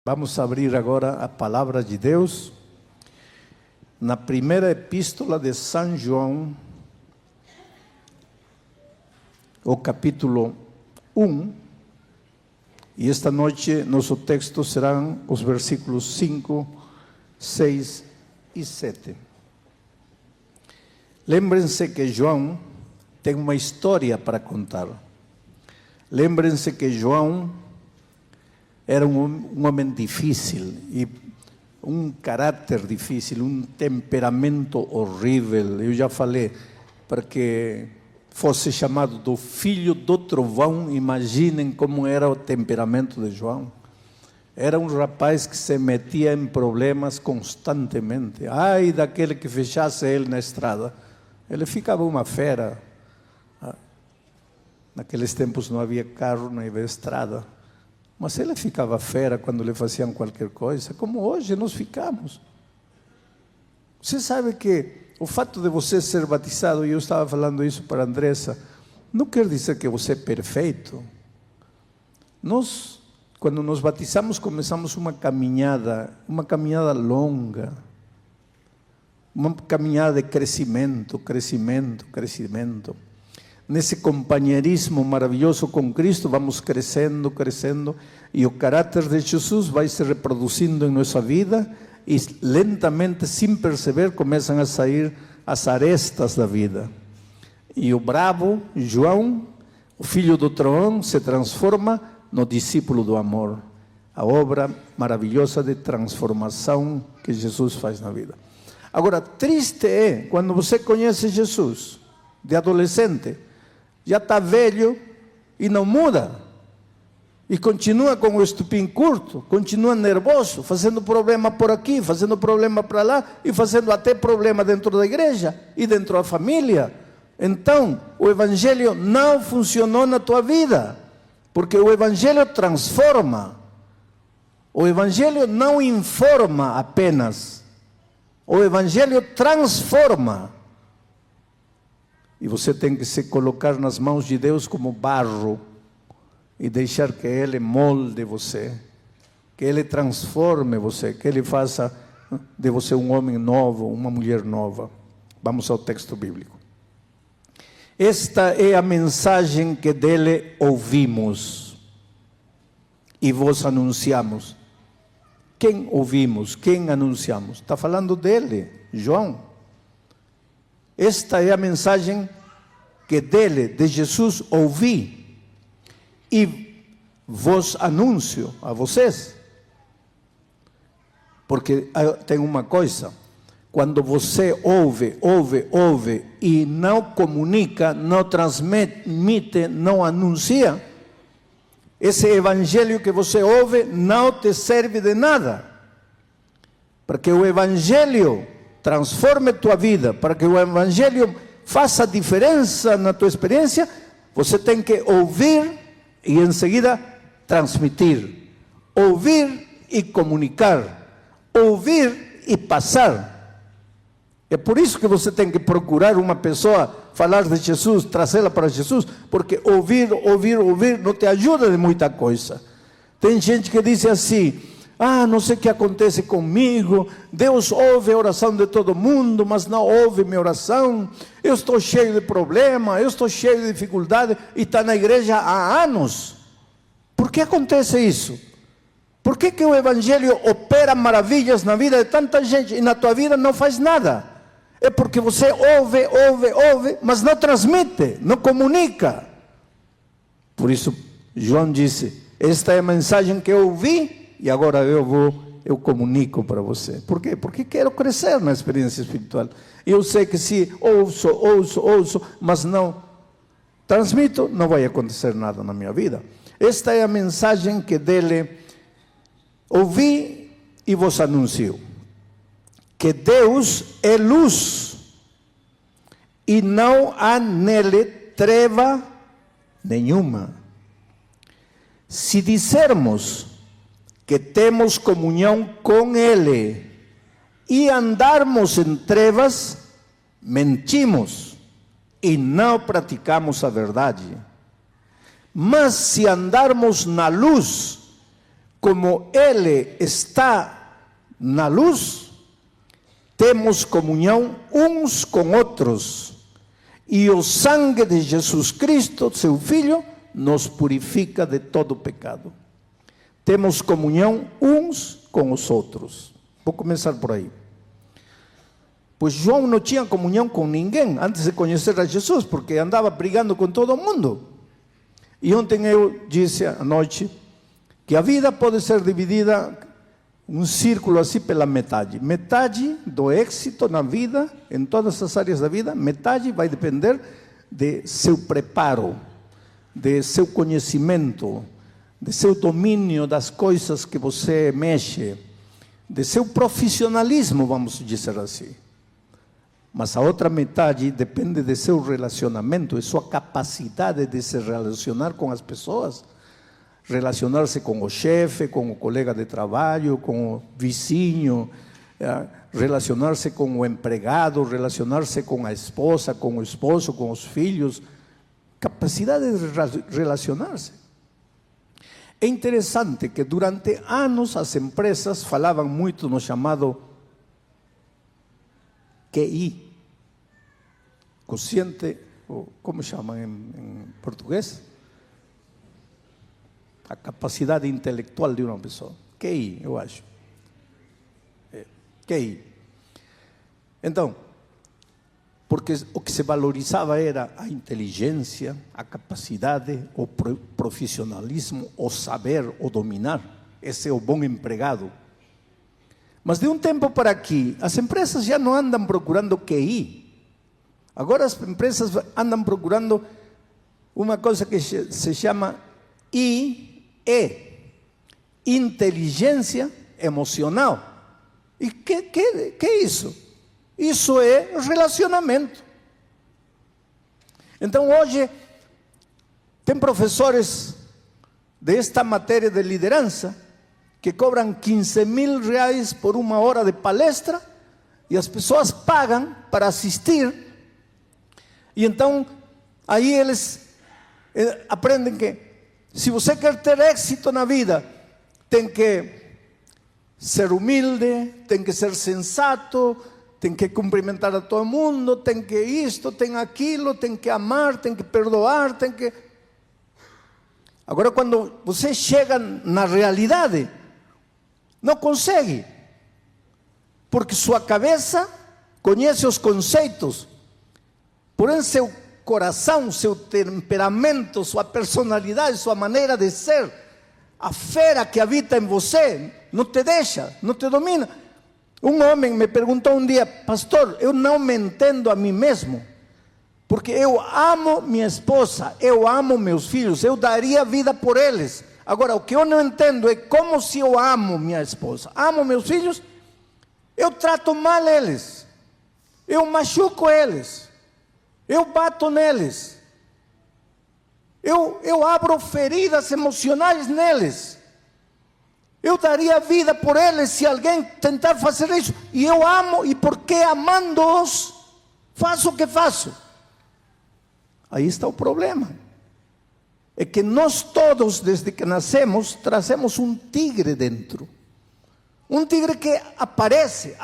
Vamos abrir agora a palavra de Deus na primeira epístola de São João, o capítulo 1, e esta noite nosso texto serão os versículos 5, 6 e 7. Lembrem-se que João tem uma história para contar. Lembrem-se que João era um homem difícil, e um caráter difícil, um temperamento horrível. Eu já falei, para que fosse chamado do filho do trovão. Imaginem como era o temperamento de João. Era um rapaz que se metia em problemas constantemente. Ai daquele que fechasse ele na estrada. Ele ficava uma fera. Naqueles tempos não havia carro, não havia estrada. Mas ele ficava fera quando lhe faziam qualquer coisa, como hoje nós ficamos. Você sabe que o fato de você ser batizado, e eu estava falando isso para a Andressa, não quer dizer que você é perfeito. Nós, quando nos batizamos, começamos uma caminhada longa, uma caminhada de crescimento. Nesse companheirismo maravilhoso com Cristo, vamos crescendo, e o caráter de Jesus vai se reproduzindo em nossa vida, e lentamente, sem perceber, começam a sair as arestas da vida. E o bravo João, o filho do trovão, se transforma no discípulo do amor. A obra maravilhosa de transformação que Jesus faz na vida. Agora, triste é quando você conhece Jesus, de adolescente, já está velho e não muda, e continua com o estupim curto, continua nervoso, fazendo problema por aqui, fazendo problema para lá, e fazendo até problema dentro da igreja e dentro da família. Então, o evangelho não funcionou na tua vida, porque o evangelho transforma. O evangelho não informa apenas, o evangelho transforma. E você tem que se colocar nas mãos de Deus como barro e deixar que Ele molde você, que Ele transforme você, que Ele faça de você um homem novo, uma mulher nova. Vamos ao texto bíblico. Esta é a mensagem que dele ouvimos e vos anunciamos. Quem ouvimos? Quem anunciamos? Está falando dele, João. Esta é a mensagem que dele, de Jesus, ouvi e vos anuncio a vocês. Porque tem uma coisa, quando você ouve e não comunica, não transmite, não anuncia, esse evangelho que você ouve não te serve de nada. Porque o evangelho transforme tua vida, para que o evangelho faça diferença na tua experiência, você tem que ouvir e em seguida transmitir. Ouvir e comunicar. Ouvir e passar. É por isso que você tem que procurar uma pessoa, falar de Jesus, trazê-la para Jesus, porque ouvir não te ajuda de muita coisa. Tem gente que diz assim: não sei o que acontece comigo, Deus ouve a oração de todo mundo, mas não ouve minha oração, eu estou cheio de problema, eu estou cheio de dificuldade, e está na igreja há anos. Por que acontece isso? Por que o evangelho opera maravilhas na vida de tanta gente, e na tua vida não faz nada? É porque você ouve, mas não transmite, não comunica. Por isso, João disse: esta é a mensagem que eu ouvi, e agora eu comunico para você. Por quê? Porque quero crescer na experiência espiritual. Eu sei que se ouço, mas não transmito, não vai acontecer nada na minha vida. Esta é a mensagem que dele ouvi e vos anuncio. Que Deus é luz, e não há nele treva nenhuma. Se dissermos que temos comunhão com Ele e andarmos em trevas, mentimos e não praticamos a verdade. Mas se andarmos na luz, como Ele está na luz, temos comunhão uns com outros. E o sangue de Jesus Cristo, seu Filho, nos purifica de todo pecado. Temos comunhão uns com os outros. Vou começar por aí. Pois João não tinha comunhão com ninguém antes de conhecer a Jesus, porque andava brigando com todo mundo. E ontem eu disse à noite que a vida pode ser dividida um círculo assim pela metade. Metade do êxito na vida, em todas as áreas da vida, metade vai depender de seu preparo, de seu conhecimento, de seu domínio das coisas que você mexe, de seu profissionalismo, vamos dizer assim. Mas a outra metade depende de seu relacionamento, de sua capacidade de se relacionar com as pessoas, relacionar-se com o chefe, com o colega de trabalho, com o vizinho, relacionar-se com o empregado, relacionar-se com a esposa, com o esposo, com os filhos. Capacidade de relacionar-se. É interessante que durante anos as empresas falavam muito no chamado QI, quociente, como chamam em português? A capacidade intelectual de uma pessoa. QI, eu acho. QI. Então, porque o que se valorizava era a inteligência, a capacidade, o profissionalismo, o saber, o dominar. Esse é o bom empregado. Mas de um tempo para aqui, as empresas já não andam procurando QI. Agora as empresas andam procurando uma coisa que se chama IE, inteligência emocional. E que é isso? Isso é relacionamento. Então hoje tem professores desta matéria de liderança que cobram 15 mil reais por uma hora de palestra e as pessoas pagam para assistir. E então aí eles aprendem que se você quer ter êxito na vida, tem que ser humilde, tem que ser sensato, tem que cumprimentar a todo mundo, tem que isto, tem aquilo, tem que amar, tem que perdoar, tem que... Agora, quando você chega na realidade, não consegue, porque sua cabeça conhece os conceitos, porém seu coração, seu temperamento, sua personalidade, sua maneira de ser, a fera que habita em você, não te deixa, não te domina. Um homem me perguntou um dia: pastor, eu não me entendo a mim mesmo, porque eu amo minha esposa, eu amo meus filhos, eu daria vida por eles. Agora, o que eu não entendo é como, se eu amo minha esposa, amo meus filhos, eu trato mal eles, eu machuco eles, eu bato neles, eu abro feridas emocionais neles. Eu daria vida por eles se alguém tentar fazer isso. E eu amo, e porque amando-os, faço o que faço. Aí está o problema. É que nós todos, desde que nascemos, trazemos um tigre dentro. Um tigre que aparece.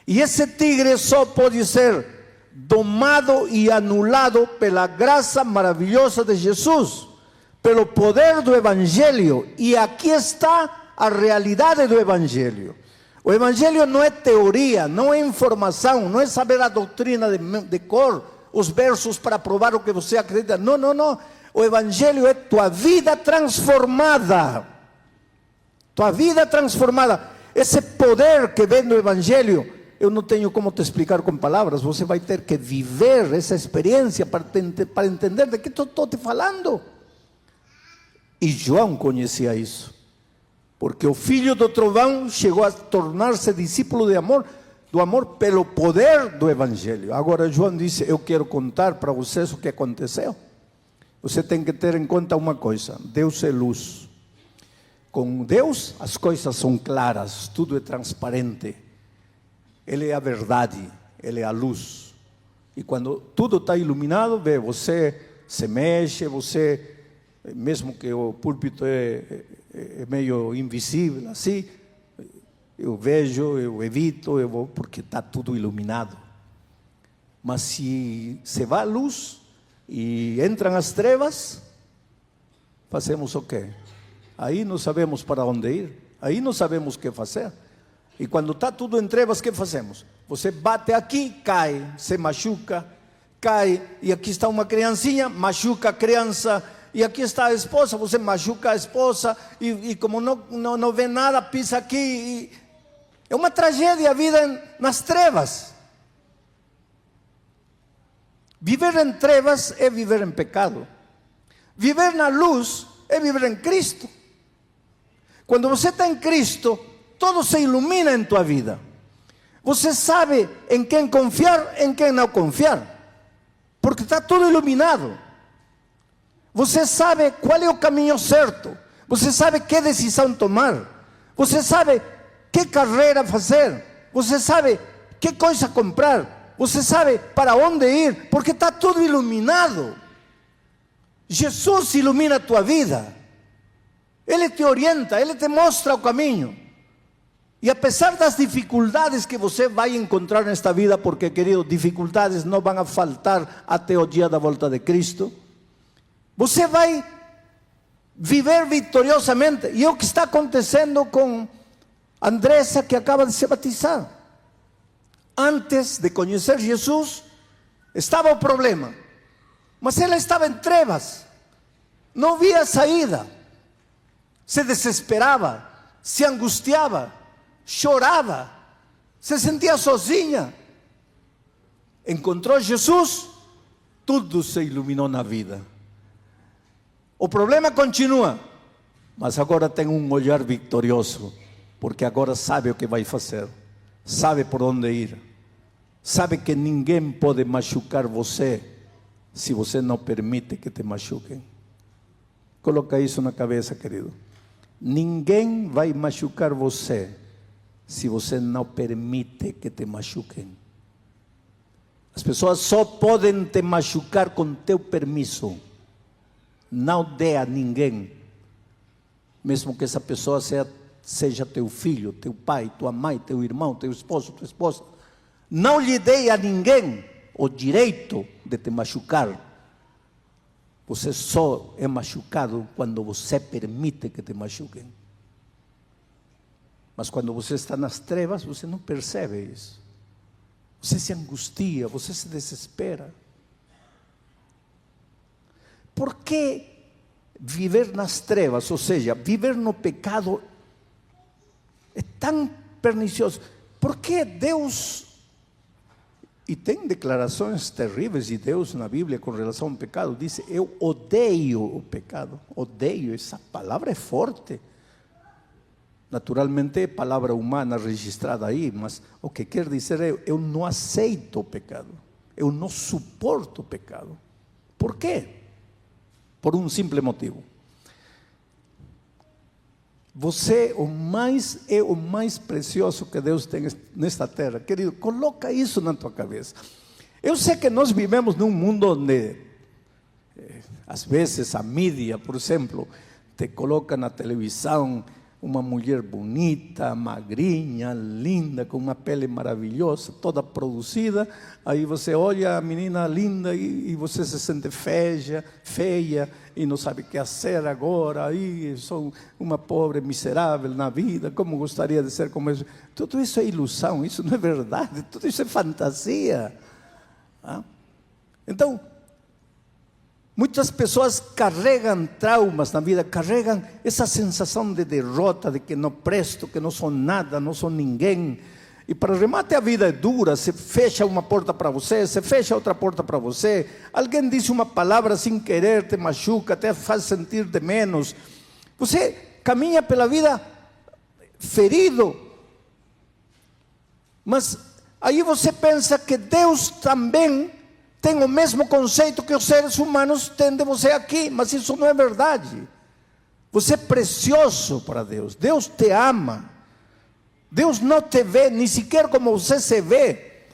E esse tigre só pode ser domado e anulado pela graça maravilhosa de Jesus, pelo poder do Evangelho. E aqui está a realidade do Evangelho. O Evangelho não é teoria, não é informação, não é saber a doutrina de cor, os versos para provar o que você acredita. Não. O Evangelho é tua vida transformada. Tua vida transformada. Esse poder que vem do Evangelho, eu não tenho como te explicar com palavras. Você vai ter que viver essa experiência para entender de que estou te falando. E João conhecia isso, porque o filho do trovão chegou a tornar-se discípulo do amor pelo poder do Evangelho. Agora João disse: eu quero contar para vocês o que aconteceu. Você tem que ter em conta uma coisa: Deus é luz. Com Deus as coisas são claras, tudo é transparente. Ele é a verdade, Ele é a luz. E quando tudo está iluminado, você se mexe, você mesmo que o púlpito é meio invisível, assim, eu vejo, eu evito, eu vou, porque está tudo iluminado. Mas se vai a luz e entram as trevas, fazemos o quê? Aí não sabemos para onde ir, aí não sabemos o que fazer. E quando está tudo em trevas, o que fazemos? Você bate aqui, cai, se machuca, cai, e aqui está uma criancinha, machuca a criança, e aqui está a esposa, você machuca a esposa, e como não vê nada, pisa aqui, é uma tragédia a vida nas trevas. Viver em trevas é viver em pecado. Viver na luz é viver em Cristo. Quando você está em Cristo, todo se ilumina em tua vida. Você sabe em quem confiar, em quem não confiar, porque está tudo iluminado. Você sabe qual é o caminho certo, você sabe que decisão tomar, você sabe que carreira fazer, você sabe que coisa comprar, você sabe para onde ir, porque está tudo iluminado. Jesus ilumina a tua vida, Ele te orienta, Ele te mostra o caminho. E apesar das dificuldades que você vai encontrar nesta vida, porque, querido, dificuldades não vão a faltar até o dia da volta de Cristo, você vai viver vitoriosamente. E é o que está acontecendo com Andressa, que acaba de se batizar. Antes de conhecer Jesus, estava o problema, mas ela estava em trevas, não via saída, se desesperava, se angustiava, chorava, se sentia sozinha. Encontrou Jesus, tudo se iluminou na vida. O problema continua, mas agora tem um olhar vitorioso, porque agora sabe o que vai fazer, sabe por onde ir, sabe que ninguém pode machucar você se você não permite que te machuquem. Coloca isso na cabeça, querido. Ninguém vai machucar você se você não permite que te machuquem. As pessoas só podem te machucar com teu permisso. Não dê a ninguém, mesmo que essa pessoa seja teu filho, teu pai, tua mãe, teu irmão, teu esposo, tua esposa. Não lhe dê a ninguém o direito de te machucar. Você só é machucado quando você permite que te machuquem. Mas quando você está nas trevas, você não percebe isso. Você se angustia, você se desespera. Por que viver nas trevas, ou seja, viver no pecado, é tão pernicioso? Por que Deus, e tem declarações terríveis de Deus na Bíblia com relação ao pecado, diz: eu odeio o pecado. Odeio, essa palavra é forte. Naturalmente é palavra humana registrada aí, mas o que quer dizer é: eu não aceito o pecado, eu não suporto o pecado. Por quê? Por um simples motivo. Você é o mais precioso que Deus tem nesta terra. Querido, coloca isso na tua cabeça. Eu sei que nós vivemos num mundo onde, às vezes, a mídia, por exemplo, te coloca na televisão uma mulher bonita, magrinha, linda, com uma pele maravilhosa, toda produzida. Aí você olha a menina linda e você se sente feia e não sabe o que fazer agora. Aí sou uma pobre miserável na vida, como gostaria de ser como isso. Tudo isso é ilusão, isso não é verdade, tudo isso é fantasia. Então, muitas pessoas carregam traumas na vida, carregam essa sensação de derrota, de que não presto, que não sou nada, não sou ninguém. E para remate a vida é dura, se fecha uma porta para você, se fecha outra porta para você. Alguém diz uma palavra sem querer, te machuca, te faz sentir de menos. Você caminha pela vida ferido. Mas aí você pensa que Deus também tem o mesmo conceito que os seres humanos têm de você aqui, mas isso não é verdade. Você é precioso para Deus, Deus te ama. Deus não te vê nem sequer como você se vê.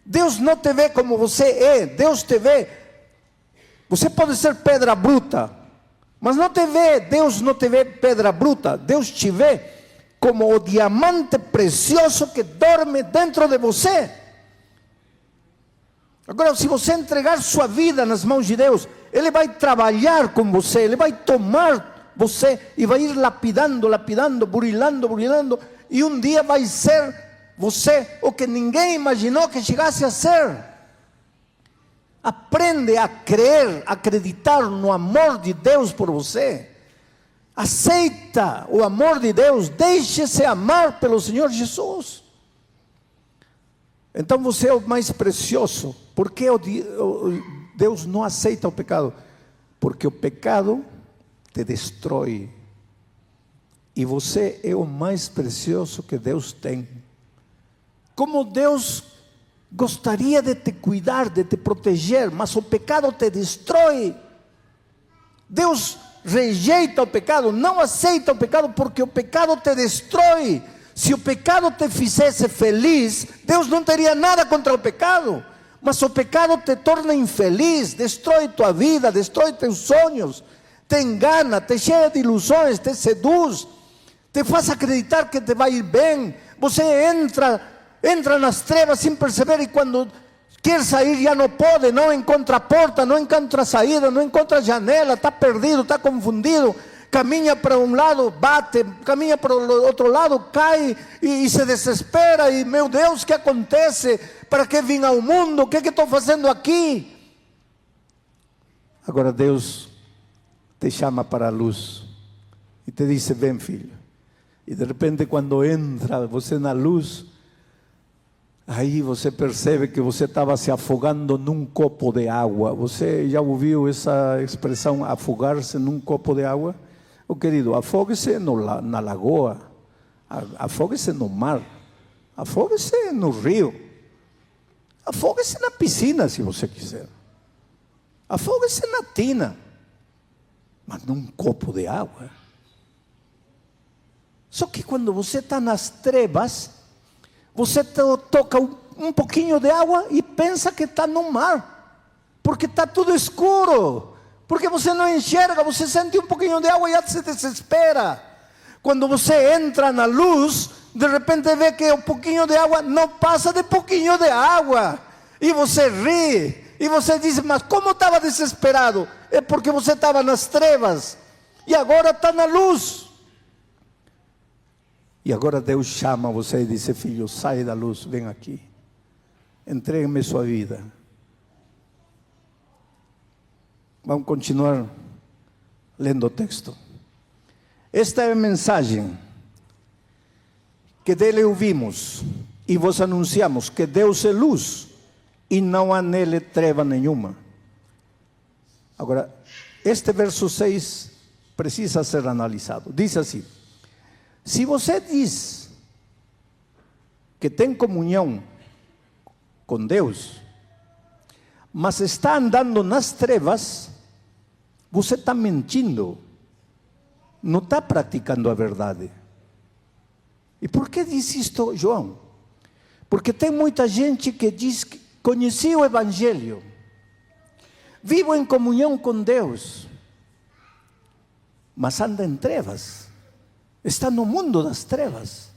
Deus não te vê como você é, Deus te vê. Você pode ser pedra bruta, Mas não te vê, Deus não te vê pedra bruta, Deus te vê como o diamante precioso que dorme dentro de você. Agora, se você entregar sua vida nas mãos de Deus, Ele vai trabalhar com você, Ele vai tomar você e vai ir lapidando, lapidando, burilando, burilando, e um dia vai ser você o que ninguém imaginou que chegasse a ser. Aprende a crer, a acreditar no amor de Deus por você. Aceita o amor de Deus, deixe-se amar pelo Senhor Jesus. Então você é o mais precioso. Por que Deus não aceita o pecado? Porque o pecado te destrói. E você é o mais precioso que Deus tem. Como Deus gostaria de te cuidar, de te proteger, mas o pecado te destrói. Deus rejeita o pecado, não aceita o pecado, porque o pecado te destrói. Se o pecado te fizesse feliz, Deus não teria nada contra o pecado, mas o pecado te torna infeliz, destrói tua vida, destrói teus sonhos, te engana, te cheia de ilusões, te seduz, te faz acreditar que te vai ir bem. Você entra nas trevas sem perceber, e quando quer sair já não pode, não encontra porta, não encontra saída, não encontra janela, está perdido, está confundido, caminha para um lado, bate, caminha para o outro lado, cai e se desespera, e meu Deus, o que acontece? Para que vim ao mundo? O que estou fazendo aqui? Agora Deus te chama para a luz e te diz: vem, filho. E de repente, quando entra você na luz, aí você percebe que você estava se afogando num copo de água. Você já ouviu essa expressão, afogar-se num copo de água? Oh, querido, afogue-se na lagoa, afogue-se no mar, afogue-se no rio, afogue-se na piscina, se você quiser, afogue-se na tina, mas num copo de água. Só que quando você está nas trevas, você toca um pouquinho de água e pensa que está no mar, porque está tudo escuro, porque você não enxerga, você sente um pouquinho de água e já se desespera. Quando você entra na luz, de repente vê que um pouquinho de água não passa de pouquinho de água, e você ri, e você diz: mas como estava desesperado? É porque você estava nas trevas, e agora está na luz. E agora Deus chama você e diz: filho, sai da luz, vem aqui, entregue-me sua vida. Vamos continuar lendo o texto. Esta é a mensagem que dele ouvimos e vos anunciamos, que Deus é luz e não há nele treva nenhuma. Agora, este verso 6 precisa ser analisado. Diz assim: se você diz que tem comunhão com Deus, mas está andando nas trevas, você está mentindo, não está praticando a verdade. E por que diz isto, João? Porque tem muita gente que diz que conheci o Evangelho, vivo em comunhão com Deus, mas anda em trevas, está no mundo das trevas.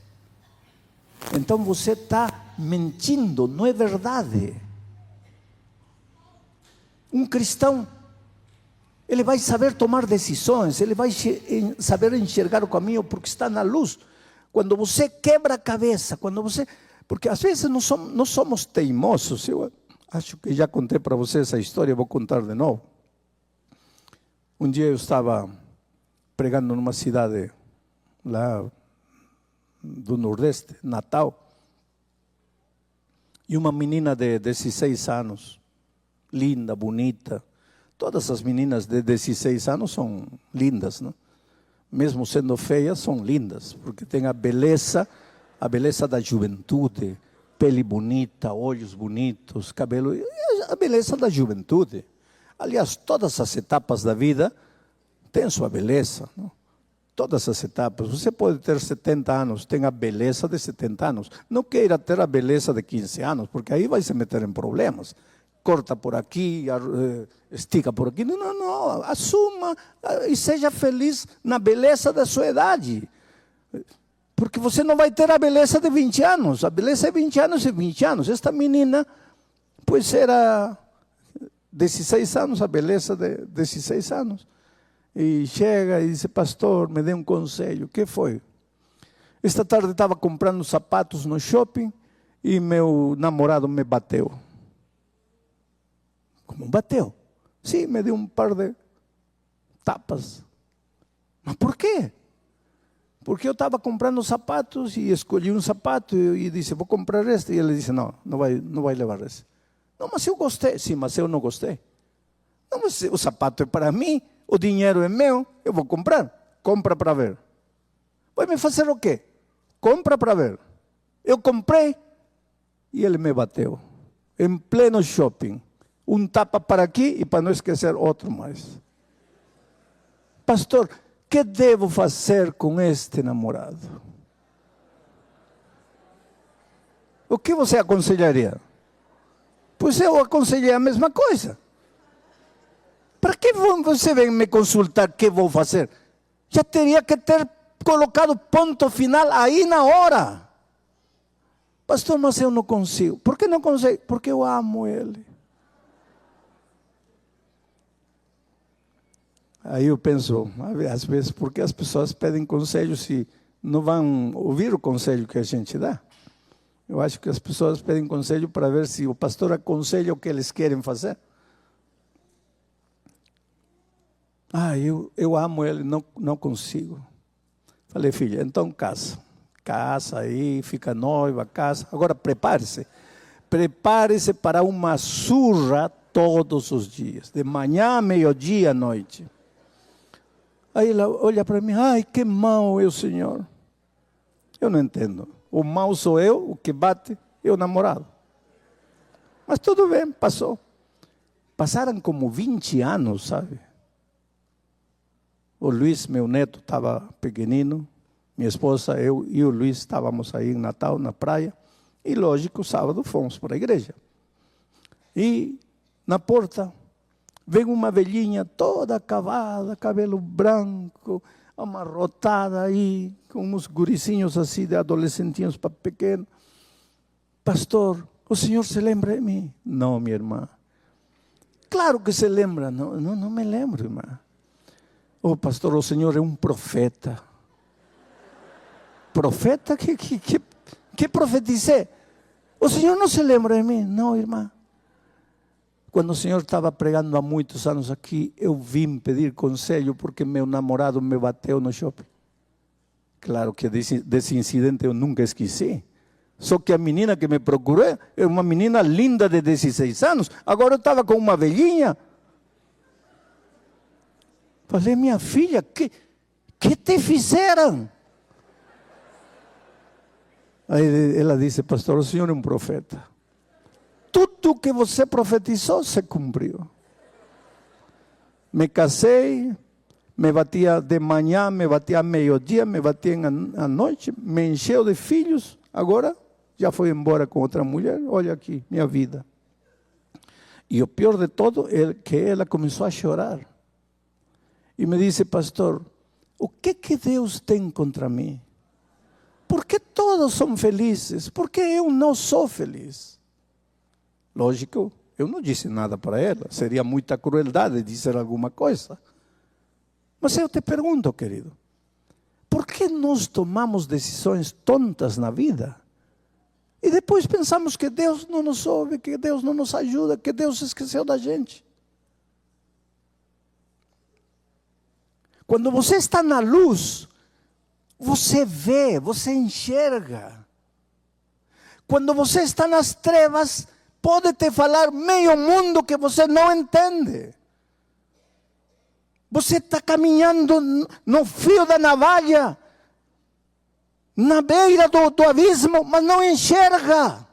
Então você está mentindo, não é verdade. Um cristão, ele vai saber tomar decisões, ele vai saber enxergar o caminho, porque está na luz. Quando você quebra a cabeça, porque às vezes nós somos teimosos. Eu acho que já contei para você essa história, vou contar de novo. Um dia eu estava pregando numa cidade lá do Nordeste, Natal, e uma menina de 16 anos, linda, bonita. Todas as meninas de 16 anos são lindas, não? Mesmo sendo feias, são lindas, porque tem a beleza da juventude, pele bonita, olhos bonitos, cabelo, a beleza da juventude. Aliás, todas as etapas da vida têm sua beleza, não? Todas as etapas. Você pode ter 70 anos, tem a beleza de 70 anos. Não queira ter a beleza de 15 anos, porque aí vai se meter em problemas. corta por aqui, estica por aqui. Não, não, não. Assuma e seja feliz na beleza da sua idade. Porque você não vai ter a beleza de 20 anos. A beleza é 20 anos e 20 anos. Esta menina, pois era 16 anos, a beleza de 16 anos. E chega e diz: pastor, me dê um conselho. O que foi? Esta tarde estava comprando sapatos no shopping e meu namorado me bateu. Como bateu? Sim, me deu um par de tapas. Mas por quê? Porque eu estava comprando sapatos e escolhi um sapato e disse: vou comprar este. E ele disse: não vai levar esse. Não, mas eu gostei. Sim, mas eu não gostei. Não, mas o sapato é para mim, o dinheiro é meu, eu vou comprar. Compra para ver. Vai me fazer o quê? Compra para ver. Eu comprei e ele me bateu. Em pleno shopping. Um tapa para aqui e para não esquecer outro mais. Pastor, que devo fazer com este namorado? O que você aconselharia? Pois eu aconselhei a mesma coisa. Para que você vem me consultar o que vou fazer? Já teria que ter colocado ponto final aí na hora. Pastor, mas eu não consigo. Por que não consigo? Porque eu amo ele. Aí eu penso, às vezes, por que as pessoas pedem conselho se não vão ouvir o conselho que a gente dá? Eu acho que as pessoas pedem conselho para ver se o pastor aconselha o que eles querem fazer. Eu amo ele, não consigo. Falei: filha, então casa. Casa aí, fica noiva, casa. Agora prepare-se. Prepare-se para uma surra todos os dias. De manhã, meio-dia, à noite. Aí ela olha para mim: ai, que mau é o Senhor. Eu não entendo. O mau sou eu, o que bate é o namorado. Mas tudo bem, passou. Passaram como 20 anos, sabe? O Luiz, meu neto, estava pequenino. Minha esposa, eu e o Luiz estávamos aí em Natal, na praia. E lógico, sábado fomos para a igreja. E na porta vem uma velhinha toda acabada, cabelo branco, amarrotada aí, com uns guricinhos assim de adolescentinhos para pequeno. Pastor, o senhor se lembra de mim? Não, minha irmã. Claro que se lembra. Não me lembro, irmã. Oh, pastor, o senhor é um profeta. Profeta? Que profetizei? O senhor não se lembra de mim? Não, irmã. Quando o senhor estava pregando há muitos anos aqui, eu vim pedir conselho porque meu namorado me bateu no shopping. Claro que desse incidente eu nunca esqueci. Só que a menina que me procurou é uma menina linda de 16 anos. Agora eu estava com uma velhinha. Falei: minha filha, que te fizeram? Aí ela disse: pastor, o senhor é um profeta. Tudo que você profetizou se cumpriu. Me casei, me batia de manhã, me batia a meio-dia, me batia à noite, me encheu de filhos. Agora já foi embora com outra mulher. Olha aqui, minha vida. E o pior de todo é que ela começou a chorar. E me disse: pastor, o que Deus tem contra mim? Por que todos são felizes? Por que eu não sou feliz? Lógico, eu não disse nada para ela. Seria muita crueldade dizer alguma coisa. Mas eu te pergunto, querido, por que nós tomamos decisões tontas na vida? E depois pensamos que Deus não nos ouve, que Deus não nos ajuda, que Deus esqueceu da gente. Quando você está na luz, você vê, você enxerga. Quando você está nas trevas, pode te falar meio mundo que você não entende. Você está caminhando no fio da navalha, na beira do abismo, mas não enxerga.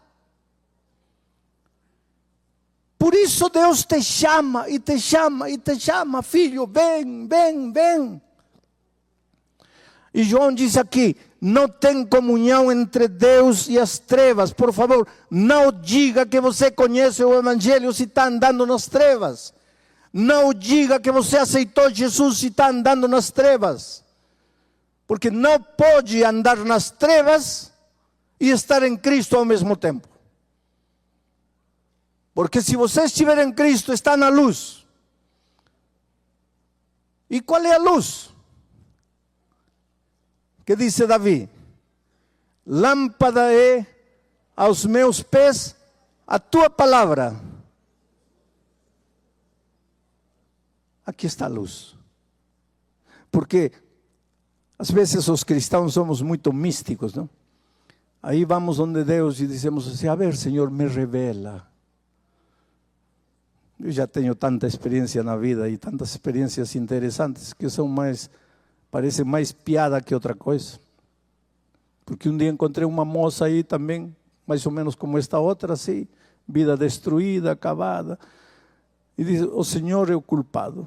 Por isso Deus te chama e te chama e te chama: filho, vem, vem, vem. E João diz aqui, não tem comunhão entre Deus e as trevas. Por favor, não diga que você conhece o Evangelho se está andando nas trevas. Não diga que você aceitou Jesus se está andando nas trevas. Porque não pode andar nas trevas e estar em Cristo ao mesmo tempo. Porque se você estiver em Cristo, está na luz. E qual é a luz? Que disse Davi, lâmpada é aos meus pés a tua palavra. Aqui está a luz. Porque às vezes os cristãos somos muito místicos, não? Aí vamos onde Deus e dizemos assim, a ver, Senhor, me revela. Eu já tenho tanta experiência na vida e tantas experiências interessantes que são mais... Parece mais piada que outra coisa. Porque um dia encontrei uma moça aí também, mais ou menos como esta outra, assim, vida destruída, acabada. E diz, o Senhor é o culpado.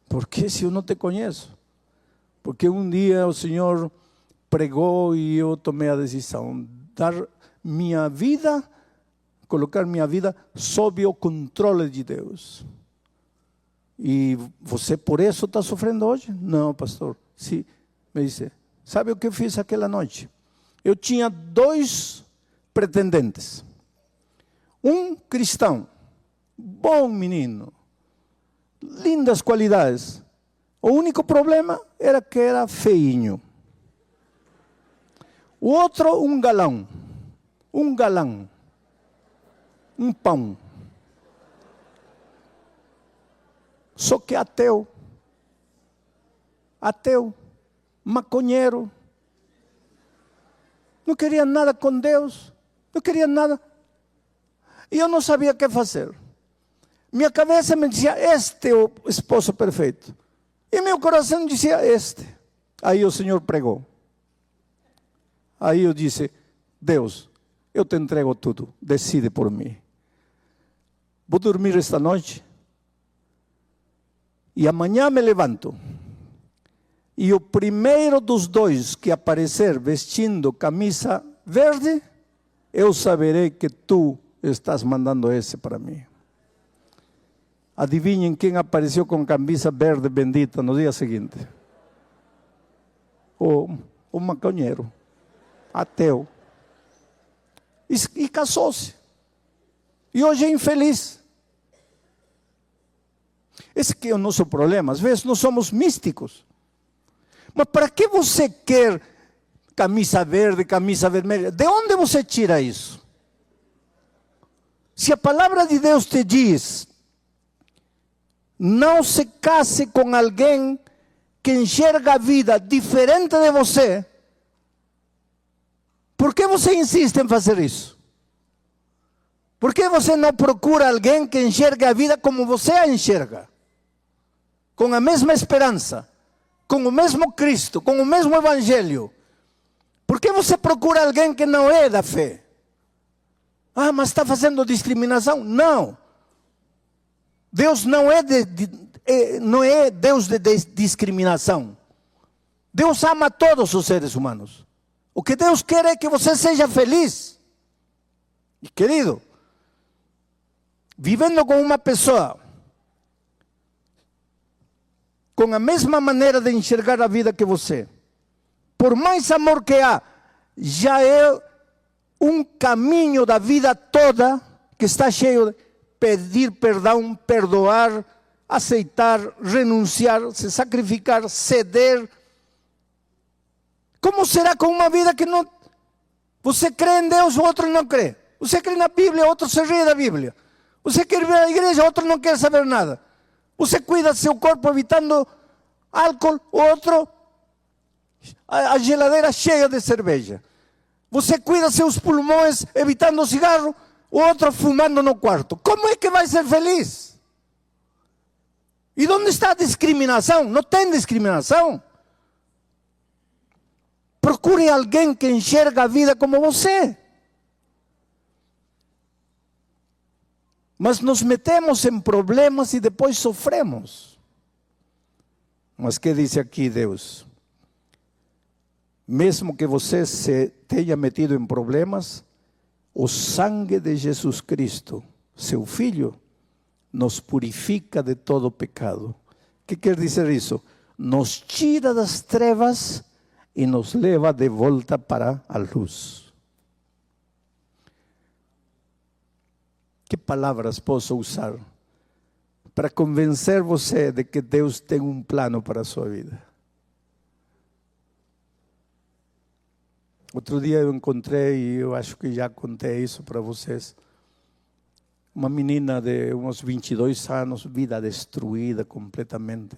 Por que se eu não te conheço? Porque um dia o Senhor pregou e eu tomei a decisão. Dar minha vida, colocar minha vida sob o controle de Deus. E você por isso está sofrendo hoje? Não, pastor. Sim, me disse, sabe o que eu fiz aquela noite? Eu tinha 2 pretendentes. Um cristão, bom menino, lindas qualidades. O único problema era que era feinho. O outro, um galão, um pão. Só que ateu, maconheiro, não queria nada com Deus, não queria nada. E eu não sabia o que fazer. Minha cabeça me dizia, este é o esposo perfeito. E meu coração dizia, este. Aí o Senhor pregou. Aí eu disse, Deus, eu te entrego tudo, decide por mim. Vou dormir esta noite. E amanhã me levanto. E o primeiro dos 2 que aparecer vestindo camisa verde, eu saberei que tu estás mandando esse para mim. Adivinhem quem apareceu com camisa verde bendita no dia seguinte? O maconheiro, ateu. E casou-se. E hoje é infeliz. Esse que é o nosso problema. Às vezes nós somos místicos. Mas para que você quer camisa verde, camisa vermelha? De onde você tira isso? Se a palavra de Deus te diz, não se case com alguém que enxerga a vida diferente de você, por que você insiste em fazer isso? Por que você não procura alguém que enxerga a vida como você a enxerga? Com a mesma esperança, com o mesmo Cristo, com o mesmo Evangelho. Por que você procura alguém que não é da fé? Ah, mas está fazendo discriminação? Não. Deus não é, não é Deus de discriminação. Deus ama todos os seres humanos. O que Deus quer é que você seja feliz. E querido, vivendo com uma pessoa com a mesma maneira de enxergar a vida que você, por mais amor que há, já é um caminho da vida toda que está cheio de pedir perdão, perdoar, aceitar, renunciar, se sacrificar, ceder. Como será com uma vida que não... Você crê em Deus, o outro não crê. Você crê na Bíblia, o outro se ri da Bíblia. Você quer vir à igreja, o outro não quer saber nada. Você cuida do seu corpo evitando álcool, o outro a geladeira cheia de cerveja. Você cuida seus pulmões evitando o cigarro, o outro fumando no quarto. Como é que vai ser feliz? E onde está a discriminação? Não tem discriminação. Procure alguém que enxerga a vida como você. Mas nos metemos em problemas e depois sofremos. Mas que diz aqui Deus? Mesmo que você se tenha metido em problemas, o sangue de Jesus Cristo, seu Filho, nos purifica de todo pecado. O que quer dizer isso? Nos tira das trevas e nos leva de volta para a luz. Que palavras posso usar para convencer você de que Deus tem um plano para a sua vida? Outro dia eu encontrei, e eu acho que já contei isso para vocês, uma menina de uns 22 anos, vida destruída completamente.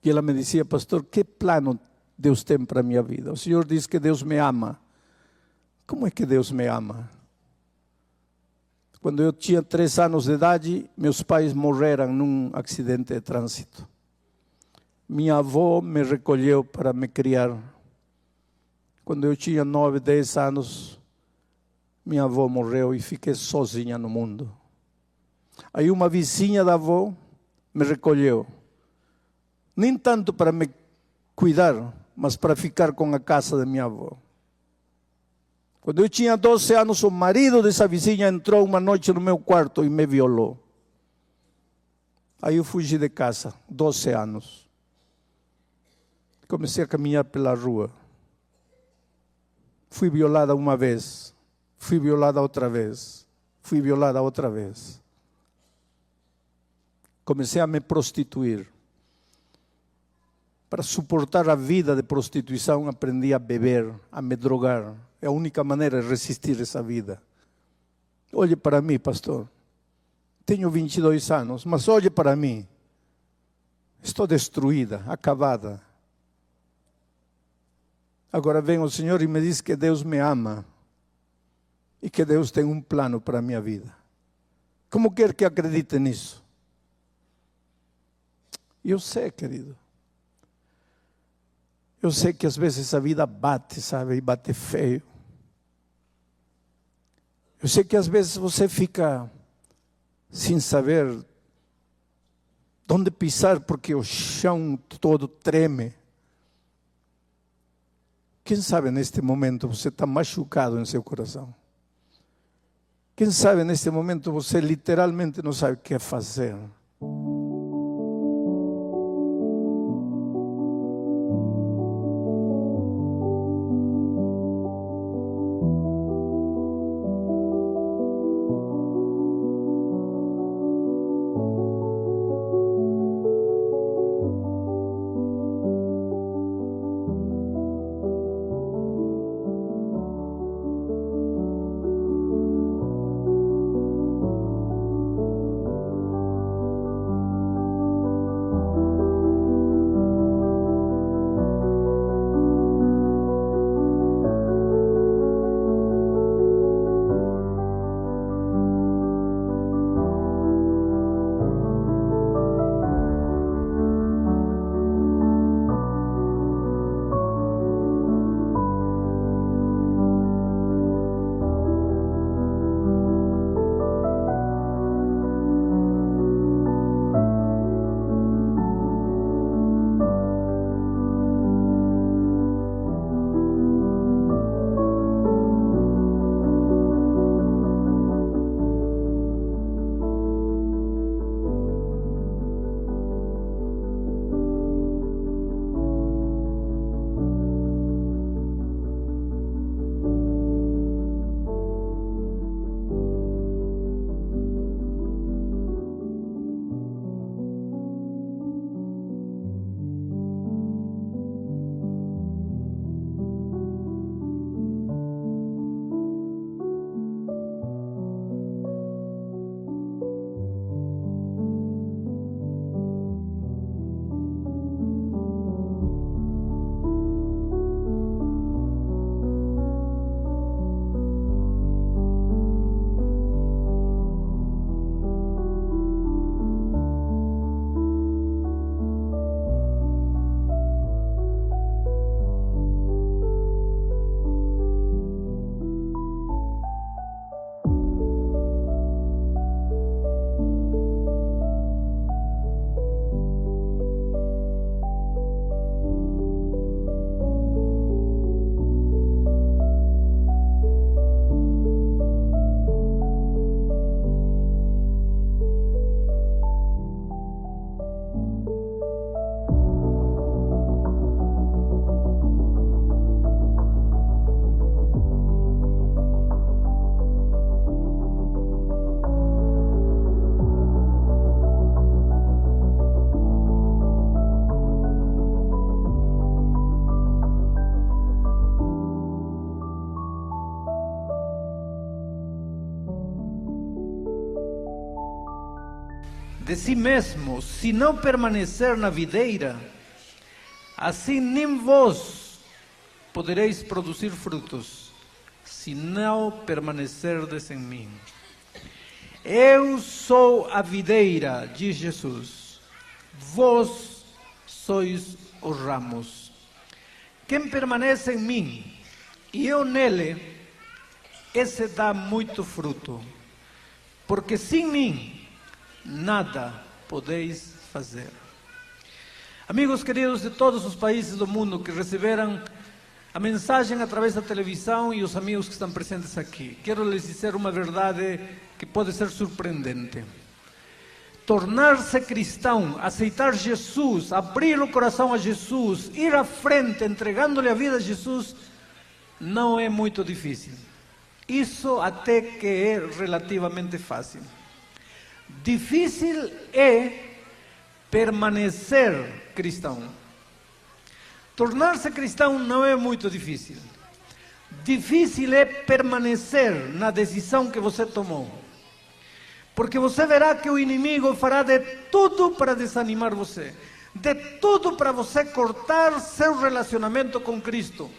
E ela me dizia: pastor, que plano Deus tem para a minha vida? O Senhor diz que Deus me ama. Como é que Deus me ama? Quando eu tinha 3 anos de idade, meus pais morreram num acidente de trânsito. Minha avó me recolheu para me criar. Quando eu tinha 9, 10 anos, minha avó morreu e fiquei sozinha no mundo. Aí uma vizinha da avó me recolheu. Nem tanto para me cuidar, mas para ficar com a casa da minha avó. Quando eu tinha 12 anos, o marido dessa vizinha entrou uma noite no meu quarto e me violou. Aí eu fugi de casa, 12 anos. Comecei a caminhar pela rua. Fui violada uma vez, fui violada outra vez, fui violada outra vez. Comecei a me prostituir. Para suportar a vida de prostituição, aprendi a beber, a me drogar. É a única maneira de resistir essa vida. Olhe para mim, pastor. Tenho 22 anos, mas olhe para mim. Estou destruída, acabada. Agora vem o Senhor e me diz que Deus me ama e que Deus tem um plano para a minha vida. Como quer que acredite nisso? Eu sei, querido. Eu sei que às vezes a vida bate, sabe? E bate feio. Eu sei que às vezes você fica sem saber onde pisar porque o chão todo treme. Quem sabe neste momento você está machucado em seu coração? Quem sabe neste momento você literalmente não sabe o que fazer? de si mesmo, se não permanecer na videira, assim nem vós podereis produzir frutos, se não permanecerdes em mim. Eu sou a videira, diz Jesus, vós sois os ramos. Quem permanece em mim e eu nele, esse dá muito fruto, porque sem mim nada podeis fazer. Amigos queridos de todos os países do mundo que receberam a mensagem através da televisão e os amigos que estão presentes aqui, quero lhes dizer uma verdade que pode ser surpreendente. Tornar-se cristão, aceitar Jesus, abrir o coração a Jesus, ir à frente entregando-lhe a vida a Jesus, não é muito difícil. Isso até que é relativamente fácil. Difícil é permanecer cristão. Tornar-se cristão não é muito difícil. Difícil é permanecer na decisão que você tomou. Porque você verá que o inimigo fará de tudo para desanimar você. De tudo para você cortar seu relacionamento com Cristo.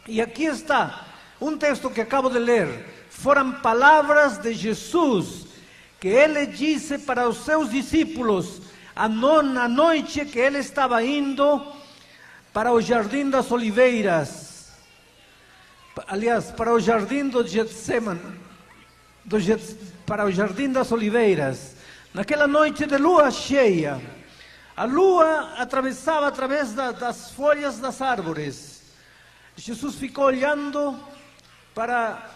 E aqui está um texto que acabo de ler. Foram palavras de Jesus que ele disse para os seus discípulos na noite que ele estava indo para o Jardim das Oliveiras, aliás, para o Jardim do Getsemane, para o Jardim das Oliveiras, naquela noite de lua cheia. A lua atravessava através das folhas das árvores. Jesus ficou olhando para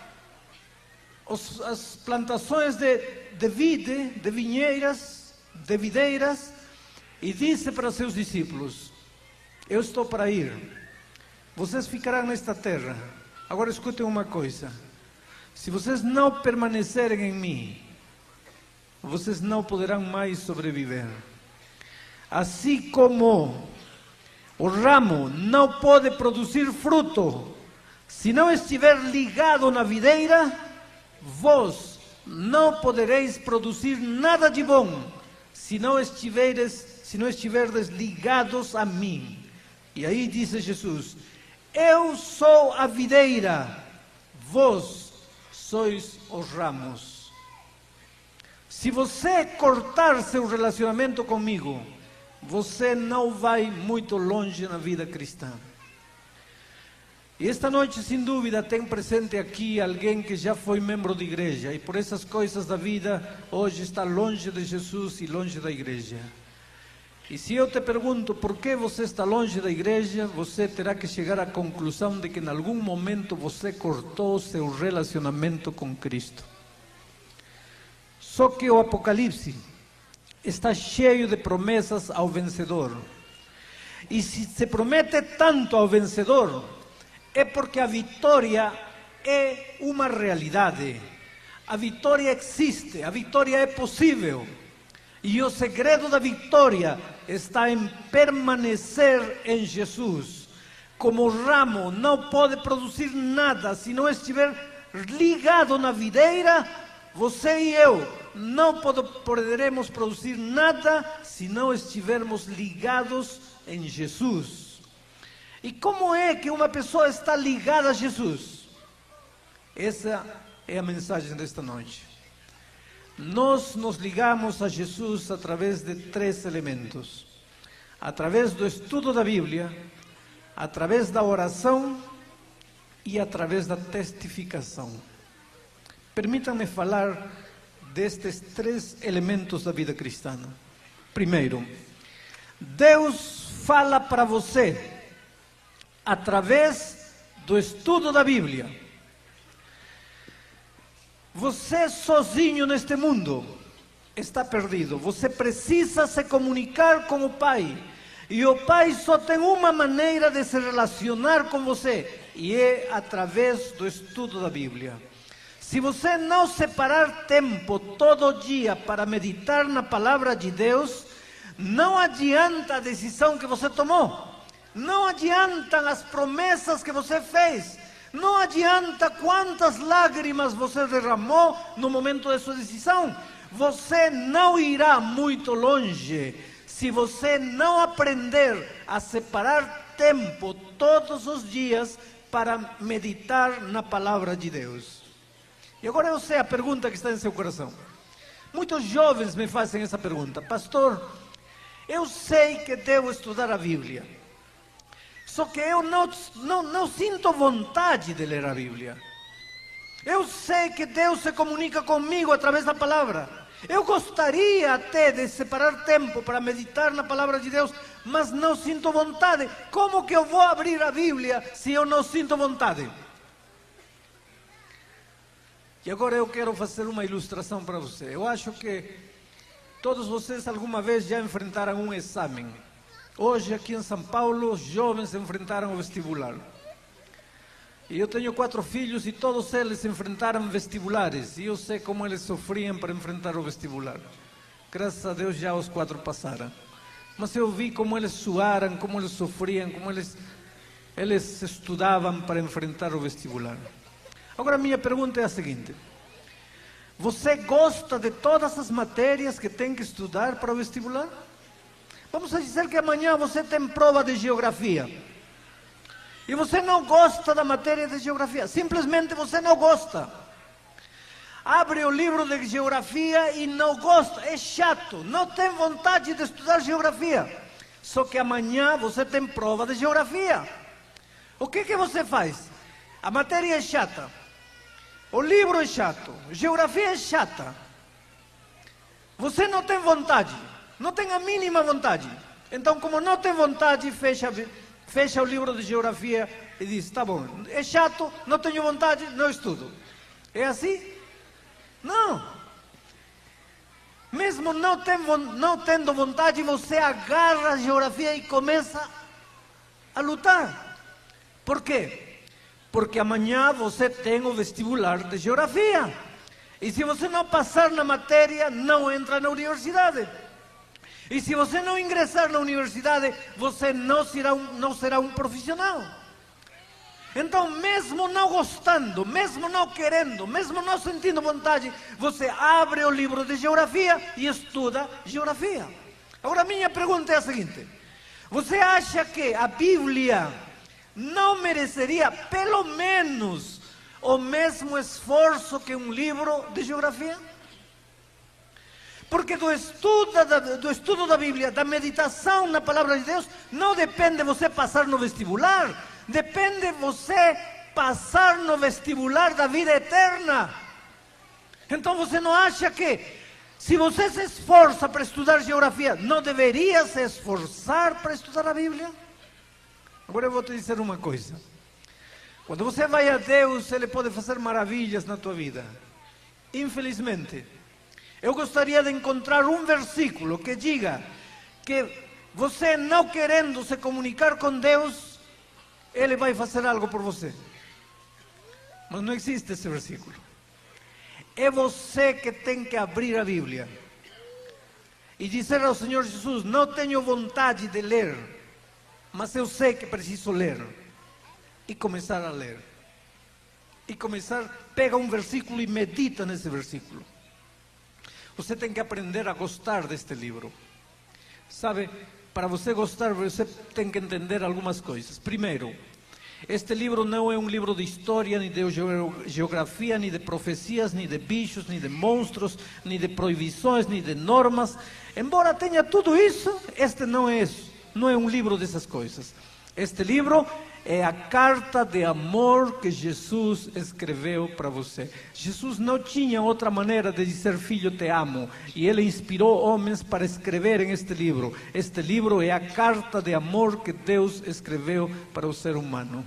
as plantações de videiras, e disse para os seus discípulos: eu estou para ir, vocês ficarão nesta terra. Agora escutem uma coisa: se vocês não permanecerem em mim, vocês não poderão mais sobreviver. Assim como o ramo não pode produzir fruto se não estiver ligado na videira, vós não podereis produzir nada de bom se não estiverdes ligados a mim. E aí disse Jesus: eu sou a videira, vós sois os ramos. Se você cortar seu relacionamento comigo, você não vai muito longe na vida cristã. E esta noite, sem dúvida, tem presente aqui alguém que já foi membro de igreja e por essas coisas da vida hoje está longe de Jesus e longe da igreja. E se eu te pergunto por que você está longe da igreja, você terá que chegar à conclusão de que em algum momento você cortou seu relacionamento com Cristo. Só que o Apocalipse está cheio de promessas ao vencedor. E se se promete tanto ao vencedor, é porque a vitória é uma realidade. A vitória existe, a vitória é possível. E o segredo da vitória está em permanecer em Jesus. Como o ramo não pode produzir nada se não estiver ligado na videira, você e eu não poderemos produzir nada se não estivermos ligados em Jesus. E como é que uma pessoa está ligada a Jesus? Essa é a mensagem desta noite. Nós nos ligamos a Jesus através de 3 elementos: através do estudo da Bíblia, através da oração e através da testificação. Permítanme falar destes 3 elementos da vida cristã. Primeiro, Deus fala para você através do estudo da Bíblia. Você sozinho neste mundo está perdido. Você precisa se comunicar com o Pai. E o Pai só tem uma maneira de se relacionar com você, e é através do estudo da Bíblia. Se você não separar tempo todo dia para meditar na palavra de Deus, não adianta a decisão que você tomou. Não adiantam as promessas que você fez. Não adianta quantas lágrimas você derramou no momento de sua decisão, você não irá muito longe se você não aprender a separar tempo todos os dias para meditar na palavra de Deus. E agora eu sei a pergunta que está em seu coração. Muitos jovens me fazem essa pergunta: pastor, eu sei que devo estudar a Bíblia, só que eu não sinto vontade de ler a Bíblia. Eu sei que Deus se comunica comigo através da palavra. Eu gostaria até de separar tempo para meditar na palavra de Deus, mas não sinto vontade. Como que eu vou abrir a Bíblia se eu não sinto vontade? E agora eu quero fazer uma ilustração para você. Eu acho que todos vocês alguma vez já enfrentaram um exame. Hoje aqui em São Paulo, os jovens enfrentaram o vestibular. E eu tenho 4 filhos e todos eles enfrentaram vestibulares. E eu sei como eles sofriam para enfrentar o vestibular. Graças a Deus já os 4 passaram. Mas eu vi como eles suaram, como eles sofriam, como eles estudavam para enfrentar o vestibular. Agora a minha pergunta é a seguinte: você gosta de todas as matérias que tem que estudar para o vestibular? Vamos dizer que amanhã você tem prova de geografia. E você não gosta da matéria de geografia, simplesmente você não gosta. Abre o livro de geografia e não gosta, é chato, não tem vontade de estudar geografia. Só que amanhã você tem prova de geografia. O que você faz? A matéria é chata, o livro é chato, geografia é chata. Você não tem vontade, não tem a mínima vontade. Então, como não tem vontade, fecha o livro de geografia e diz: tá bom, é chato, não tenho vontade, não estudo. É assim? Não. Mesmo não tendo vontade, você agarra a geografia e começa a lutar. Por quê? Porque amanhã você tem o vestibular de geografia. E se você não passar na matéria, não entra na universidade. E se você não ingressar na universidade, você não será um profissional. Então, mesmo não gostando, mesmo não querendo, mesmo não sentindo vontade, você abre o livro de geografia e estuda geografia. Agora, a minha pergunta é a seguinte: você acha que a Bíblia não mereceria pelo menos o mesmo esforço que um livro de geografia? Porque do estudo da Bíblia, da meditação na palavra de Deus, não depende você passar no vestibular, depende você passar no vestibular da vida eterna. Então você não acha que, se você se esforça para estudar geografia, não deveria se esforçar para estudar a Bíblia? Agora eu vou te dizer uma coisa: quando você vai a Deus, Ele pode fazer maravilhas na tua vida. Infelizmente, eu gostaria de encontrar um versículo que diga que você, não querendo se comunicar com Deus, Ele vai fazer algo por você. Mas não existe esse versículo. É você que tem que abrir a Bíblia e dizer ao Senhor Jesus: não tenho vontade de ler, mas eu sei que preciso ler. E começar a ler. E pega um versículo e medita nesse versículo. Você tem que aprender a gostar deste livro. Sabe, para você gostar, você tem que entender algumas coisas. Primeiro, este livro não é um livro de história, nem de geografia, nem de profecias, nem de bichos, nem de monstros, nem de proibições, nem de normas. Embora tenha tudo isso, este não é um livro dessas coisas. Este livro é a carta de amor que Jesus escreveu para você. Jesus não tinha outra maneira de dizer: filho, te amo. E Ele inspirou homens para escreverem este livro. Este livro é a carta de amor que Deus escreveu para o ser humano.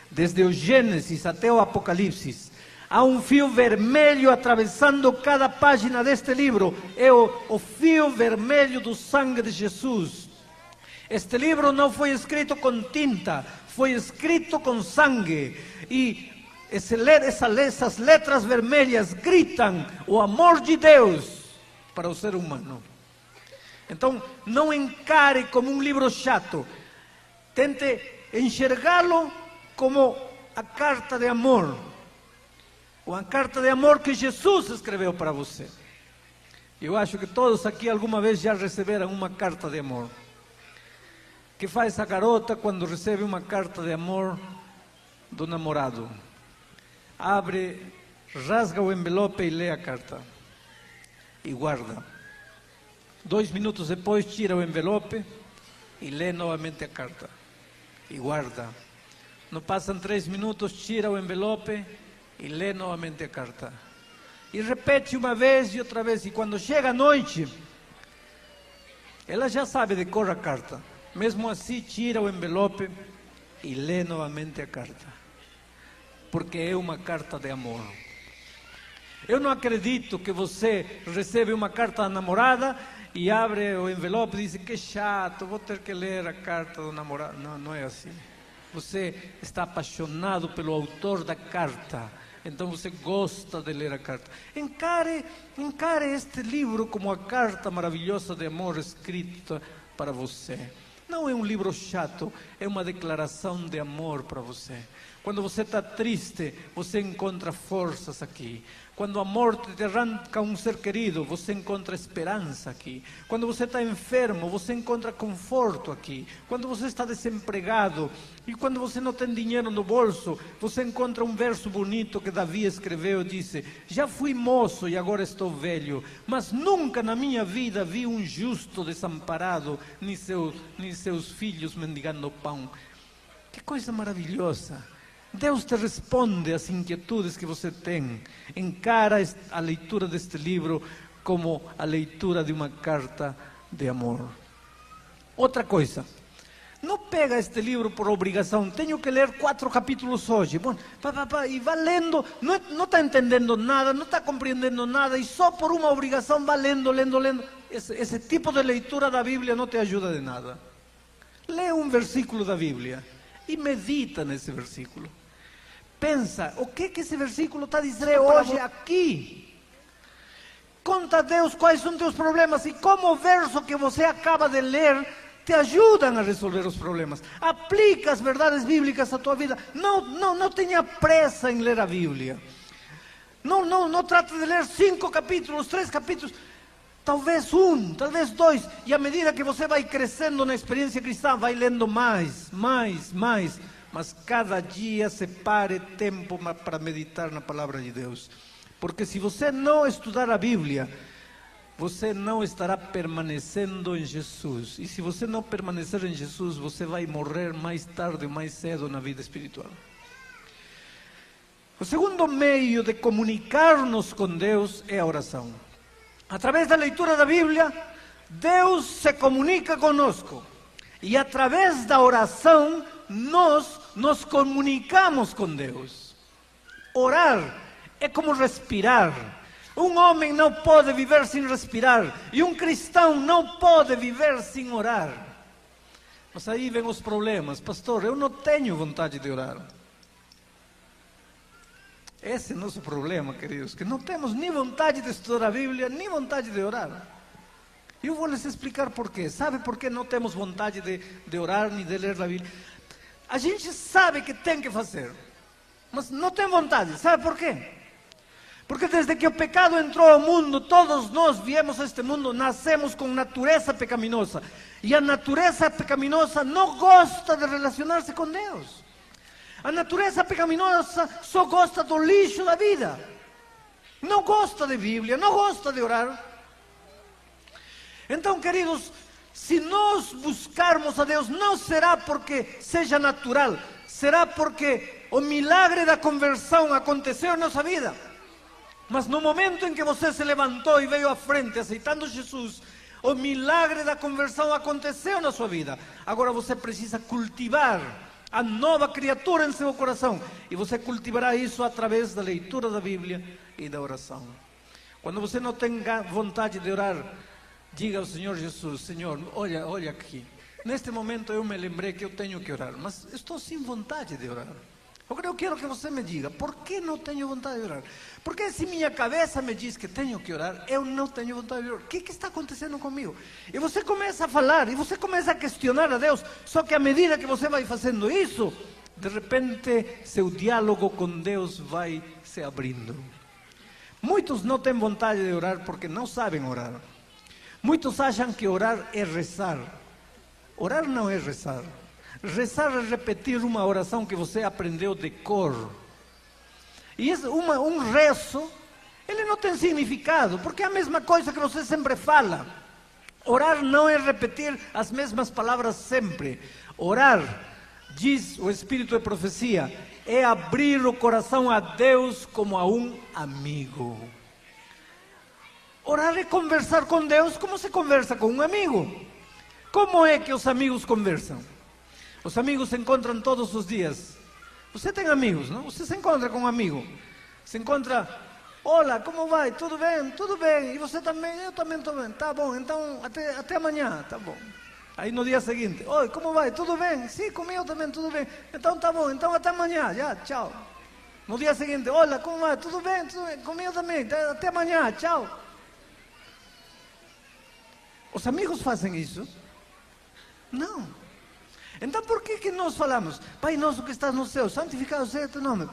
Desde o Gênesis até o Apocalipse, há um fio vermelho atravessando cada página deste livro. É o fio vermelho do sangue de Jesus. Este livro não foi escrito com tinta, foi escrito com sangue. E essas letras vermelhas gritam o amor de Deus para o ser humano. Então, não encare como um livro chato. Tente enxergá-lo como a carta de amor. Uma carta de amor que Jesus escreveu para você. Eu acho que todos aqui alguma vez já receberam uma carta de amor. Que faz a garota quando recebe uma carta de amor do namorado? Abre, rasga o envelope e lê a carta. E guarda. 2 minutos depois tira o envelope e lê novamente a carta. E guarda. Não passam 3 minutos, tira o envelope e lê novamente a carta. E repete uma vez e outra vez. E quando chega a noite, ela já sabe de cor a carta. Mesmo assim, tira o envelope e lê novamente a carta. Porque é uma carta de amor. Eu não acredito que você recebe uma carta da namorada e abre o envelope e diz: que chato, vou ter que ler a carta do namorado. Não, não é assim. Você está apaixonado pelo autor da carta. Então você gosta de ler a carta. Encare este livro como a carta maravilhosa de amor escrita para você. Não é um livro chato, é uma declaração de amor para você. Quando você está triste, você encontra forças aqui. Quando a morte te arranca um ser querido, você encontra esperança aqui. Quando você está enfermo, você encontra conforto aqui. Quando você está desempregado e quando você não tem dinheiro no bolso, você encontra um verso bonito que Davi escreveu e disse: já fui moço e agora estou velho, mas nunca na minha vida vi um justo desamparado, nem seus filhos mendigando pão. Que coisa maravilhosa! Deus te responde às inquietudes que você tem. Encara a leitura deste livro como a leitura de uma carta de amor. Outra coisa, não pega este livro por obrigação. Tenho que ler 4 capítulos hoje. Bom, e vai lendo, não está entendendo nada, não está compreendendo nada, e só por uma obrigação vai lendo. Esse tipo de leitura da Bíblia não te ajuda de nada. Lê um versículo da Bíblia e medita nesse versículo. Pensa, o que esse versículo está dizendo hoje aqui? Conta a Deus quais são teus problemas e como o verso que você acaba de ler te ajudam a resolver os problemas. Aplica as verdades bíblicas à tua vida. Não tenha pressa em ler a Bíblia. Não trate de ler 5 capítulos, 3 capítulos. Talvez 1, talvez 2. E à medida que você vai crescendo na experiência cristã, vai lendo mais. Mas cada dia separe tempo para meditar na palavra de Deus. Porque se você não estudar a Bíblia, você não estará permanecendo em Jesus. E se você não permanecer em Jesus, você vai morrer mais tarde ou mais cedo na vida espiritual. O segundo meio de comunicar-nos com Deus é a oração. Através da leitura da Bíblia, Deus se comunica conosco. E através da oração, nós nos comunicamos com Deus. Orar é como respirar. Um homem não pode viver sem respirar. E um cristão não pode viver sem orar. Mas aí vem os problemas. Pastor, eu não tenho vontade de orar. Esse é o nosso problema, queridos. Que não temos nem vontade de estudar a Bíblia, nem vontade de orar. Eu vou lhes explicar por quê. Sabe por que não temos vontade de orar nem de ler a Bíblia? A gente sabe que tem que fazer, mas não tem vontade. Sabe por quê? Porque desde que o pecado entrou ao mundo, todos nós viemos a este mundo, nascemos com natureza pecaminosa. E a natureza pecaminosa não gosta de relacionar-se com Deus. A natureza pecaminosa só gosta do lixo da vida. Não gosta de Bíblia, não gosta de orar. Então, queridos, se nós buscarmos a Deus, não será porque seja natural, será porque o milagre da conversão aconteceu em nossa vida. Mas no momento em que você se levantou e veio à frente aceitando Jesus, o milagre da conversão aconteceu na sua vida. Agora você precisa cultivar a nova criatura em seu coração. E você cultivará isso através da leitura da Bíblia e da oração. Quando você não tem vontade de orar, diga ao Senhor Jesus: Senhor, olha aqui. Neste momento eu me lembrei que eu tenho que orar, mas estou sem vontade de orar. Agora eu quero que você me diga, por que não tenho vontade de orar? Porque se minha cabeça me diz que tenho que orar, eu não tenho vontade de orar. O que está acontecendo comigo? E você começa a falar, e você começa a questionar a Deus. Só que à medida que você vai fazendo isso, de repente seu diálogo com Deus vai se abrindo. Muitos não têm vontade de orar porque não sabem orar. Muitos acham que orar é rezar. Orar não é rezar. Rezar é repetir uma oração que você aprendeu de cor. E um rezo, ele não tem significado, porque é a mesma coisa que você sempre fala. Orar não é repetir as mesmas palavras sempre. Orar, diz o Espírito de Profecia, é abrir o coração a Deus como a um amigo. Orar é conversar com Deus como se conversa com um amigo. Como é que os amigos conversam? Os amigos se encontram todos os dias. Você tem amigos, não? Você se encontra com um amigo. Se encontra, olá, como vai? Tudo bem? Tudo bem. E você também? Eu também estou bem. Tá bom, então até amanhã. Tá bom. Aí no dia seguinte, oi, como vai? Tudo bem? Sim, comigo também, tudo bem. Então tá bom, então até amanhã. Já, tchau. No dia seguinte, olá, como vai? Tudo bem? Tudo bem? Comigo também. Até amanhã, tchau. Os amigos fazem isso? Não. Então por que nós falamos, Pai nosso que estás no céu, santificado seja teu nome?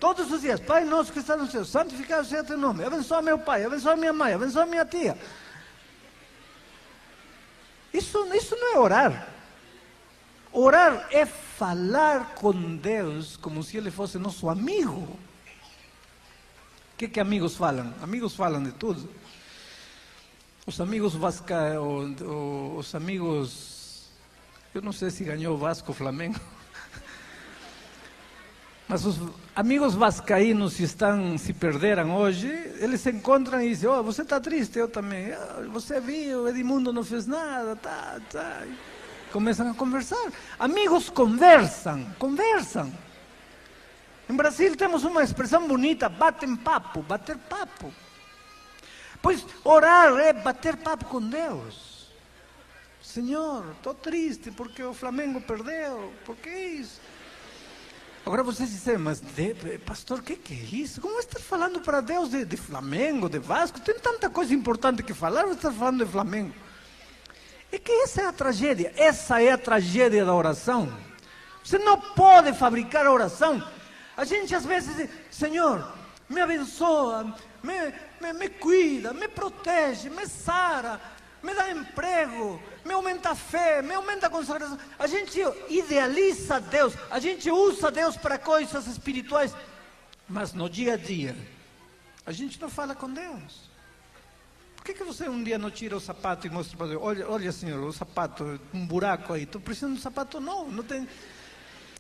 Todos os dias, Pai nosso que estás no céu, santificado seja teu nome. Abençoa meu pai, abençoa minha mãe, abençoa minha tia. Isso não é orar. Orar é falar com Deus como se Ele fosse nosso amigo. O que amigos falam? Amigos falam de tudo. Os amigos os amigos, eu não sei se ganhou o Vasco ou Flamengo, mas os amigos vascaínos se perderam hoje, eles se encontram e dizem, oh, você está triste, eu também, você viu, Edmundo não fez nada, tá. Começam a conversar. Amigos conversam. Em Brasil temos uma expressão bonita, bater papo. Pois orar é bater papo com Deus. Senhor, estou triste porque o Flamengo perdeu. Por que isso? Agora vocês dizem, mas pastor, o que é isso? Como está falando para Deus de Flamengo, de Vasco? Tem tanta coisa importante que falar, você está falando de Flamengo. É que essa é a tragédia. Essa é a tragédia da oração. Você não pode fabricar a oração. A gente às vezes diz, Senhor, me abençoa, me cuida, me protege, me sara, me dá emprego, me aumenta a fé, me aumenta a consagração. A gente idealiza Deus, a gente usa Deus para coisas espirituais, mas no dia a dia, a gente não fala com Deus. Por que você um dia não tira o sapato e mostra para Deus? Olha Senhor, o sapato, um buraco aí, estou precisando de um sapato novo, não tem...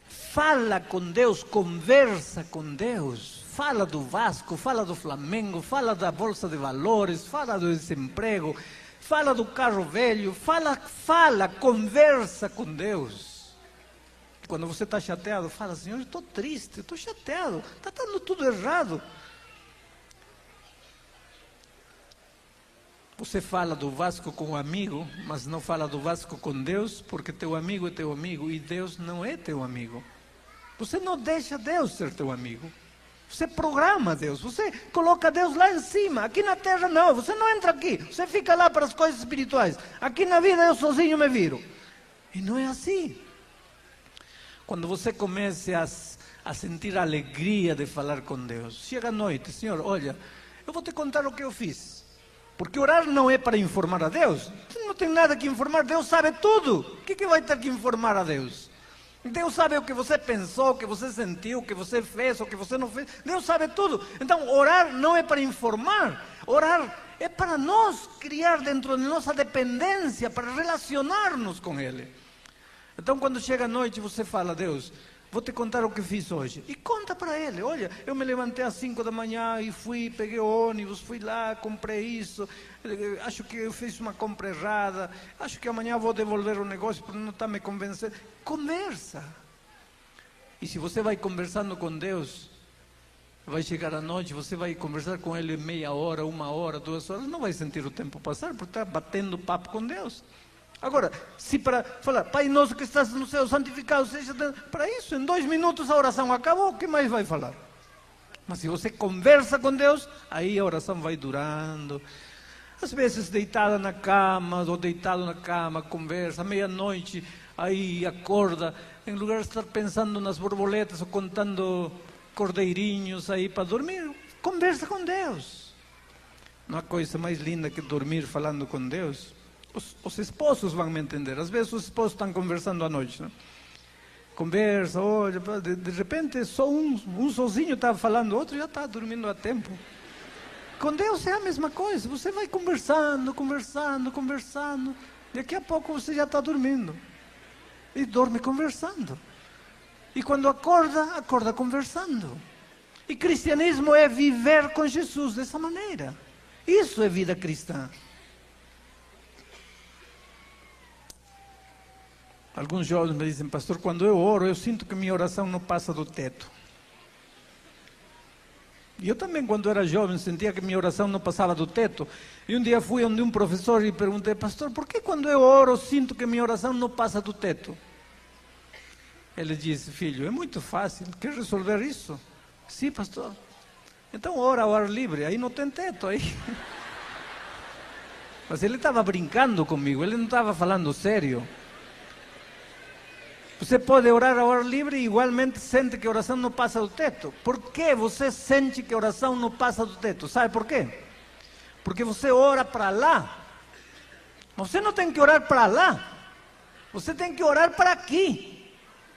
Fala com Deus, conversa com Deus, fala do Vasco, fala do Flamengo, fala da Bolsa de Valores, fala do desemprego, fala do carro velho, conversa com Deus. Quando você está chateado, fala, Senhor, eu estou triste, estou chateado, está dando tudo errado. Você fala do Vasco com um amigo, mas não fala do Vasco com Deus, porque teu amigo é teu amigo e Deus não é teu amigo. Você não deixa Deus ser teu amigo. Você programa Deus, você coloca Deus lá em cima. Aqui na terra não, você não entra aqui, você fica lá para as coisas espirituais. Aqui na vida eu sozinho me viro. E não é assim. Quando você comece a sentir a alegria de falar com Deus, chega à noite, Senhor, olha, eu vou te contar o que eu fiz. Porque orar não é para informar a Deus. Você não tem nada que informar, Deus sabe tudo. O que vai ter que informar a Deus? Deus sabe o que você pensou, o que você sentiu, o que você fez, o que você não fez. Deus sabe tudo. Então, orar não é para informar. Orar é para nós criar dentro de nossa dependência, para relacionar-nos com Ele. Então, quando chega a noite, você fala, Deus, vou te contar o que fiz hoje. E conta para Ele, olha, eu me levantei às 5 da manhã e peguei o ônibus, fui lá, comprei isso, acho que eu fiz uma compra errada, acho que amanhã vou devolver o negócio porque não está me convencendo. Conversa. E se você vai conversando com Deus, vai chegar à noite, você vai conversar com Ele meia hora, 1 hora, 2 horas, não vai sentir o tempo passar, porque está batendo papo com Deus. Agora, se para falar, Pai nosso que estás no céu, santificado seja, para isso, em 2 minutos a oração acabou, o que mais vai falar? Mas se você conversa com Deus, aí a oração vai durando. Às vezes deitada na cama, ou deitado na cama, conversa, meia-noite, aí acorda, em lugar de estar pensando nas borboletas ou contando cordeirinhos aí para dormir, Conversa com Deus. Não há coisa mais linda que dormir falando com Deus. Os esposos vão me entender. Às vezes os esposos estão conversando à noite, né? Conversa, olha, de repente só um sozinho está falando, o outro já está dormindo a tempo. Com Deus é a mesma coisa. Você vai conversando, conversando, conversando. Daqui a pouco você já está dormindo. E dorme conversando. E quando acorda, acorda conversando. E cristianismo é viver com Jesus dessa maneira. Isso é vida cristã. Alguns jovens me dizem, pastor, quando eu oro, eu sinto que minha oração não passa do teto. E eu também, quando era jovem, sentia que minha oração não passava do teto. E um dia fui onde um professor e perguntei, pastor, por que quando eu oro, sinto que minha oração não passa do teto? Ele disse, filho, é muito fácil, quer resolver isso? Sim, pastor. Então ora ao ar livre, aí não tem teto. Aí. Mas ele estava brincando comigo, ele não estava falando sério. Você pode orar ao ar livre e igualmente sente que a oração não passa do teto. Por que você sente que a oração não passa do teto? Sabe por quê? Porque você ora para lá. Você não tem que orar para lá. Você tem que orar para aqui.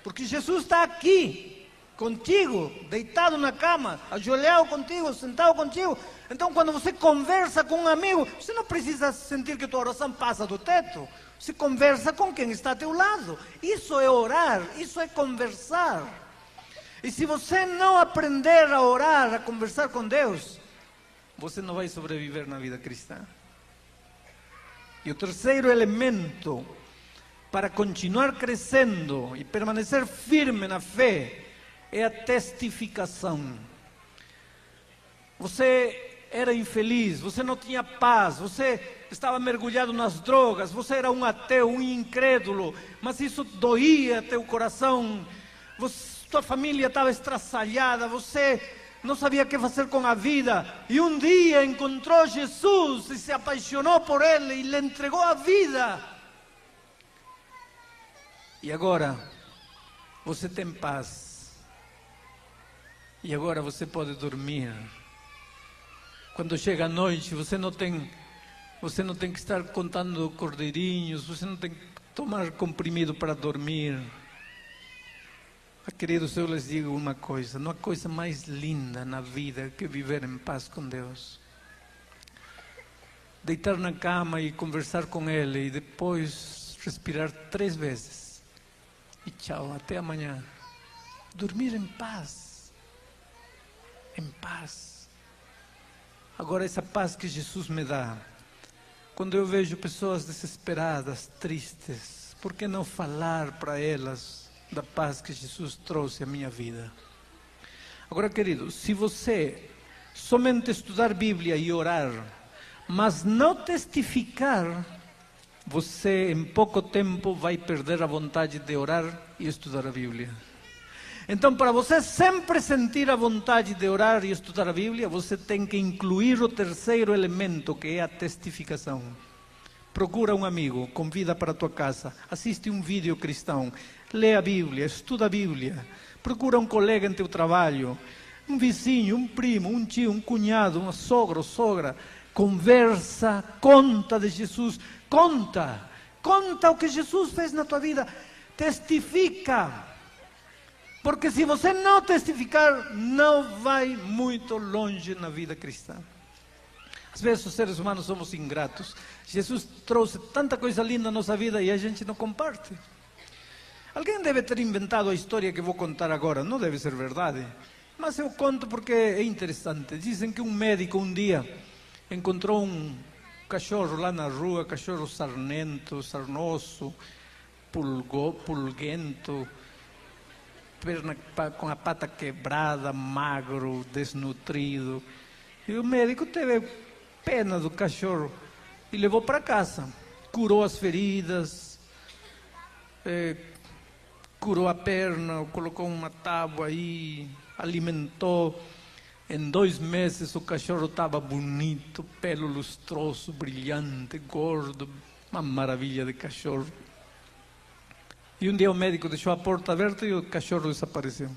Porque Jesus está aqui, contigo, deitado na cama, ajoelhado contigo, sentado contigo. Então quando você conversa com um amigo, você não precisa sentir que tua oração passa do teto. Você conversa com quem está ao teu lado. Isso é orar, isso é conversar. E se você não aprender a orar, a conversar com Deus, você não vai sobreviver na vida cristã. E o terceiro elemento para continuar crescendo e permanecer firme na fé é a testificação. Você era infeliz, você não tinha paz, você estava mergulhado nas drogas, você era um ateu, um incrédulo, mas isso doía teu coração, tua família estava estraçalhada, você não sabia o que fazer com a vida, e um dia encontrou Jesus e se apaixonou por Ele e lhe entregou a vida. E agora você tem paz, e agora você pode dormir. Quando chega a noite, você não tem que estar contando cordeirinhos, você não tem que tomar comprimido para dormir. Queridos, eu lhes digo uma coisa, não há coisa mais linda na vida que viver em paz com Deus. Deitar na cama e conversar com Ele e depois respirar 3 vezes. E tchau, até amanhã. Dormir em paz. Em paz. Agora, essa paz que Jesus me dá, quando eu vejo pessoas desesperadas, tristes, por que não falar para elas da paz que Jesus trouxe à minha vida? Agora, querido, se você somente estudar Bíblia e orar, mas não testificar, você em pouco tempo vai perder a vontade de orar e estudar a Bíblia. Então, para você sempre sentir a vontade de orar e estudar a Bíblia, você tem que incluir o terceiro elemento, que é a testificação. Procura um amigo, convida para a tua casa, assiste um vídeo cristão, lê a Bíblia, estuda a Bíblia, procura um colega em teu trabalho, um vizinho, um primo, um tio, um cunhado, uma sogra ou sogra, conversa, conta de Jesus, conta o que Jesus fez na tua vida, testifica. Porque se você não testificar, não vai muito longe na vida cristã. Às vezes os seres humanos somos ingratos. Jesus trouxe tanta coisa linda na nossa vida e a gente não comparte. Alguém deve ter inventado a história que vou contar agora. Não deve ser verdade. Mas eu conto porque é interessante. Dizem que um médico um dia encontrou um cachorro lá na rua, cachorro sarnento, sarnoso, pulguento, perna com a pata quebrada, magro, desnutrido. E o médico teve pena do cachorro e levou para casa. Curou as feridas, curou a perna, colocou uma tábua aí, alimentou. Em 2 meses o cachorro estava bonito, pelo lustroso, brilhante, gordo, uma maravilha de cachorro. E um dia o médico deixou a porta aberta e o cachorro desapareceu.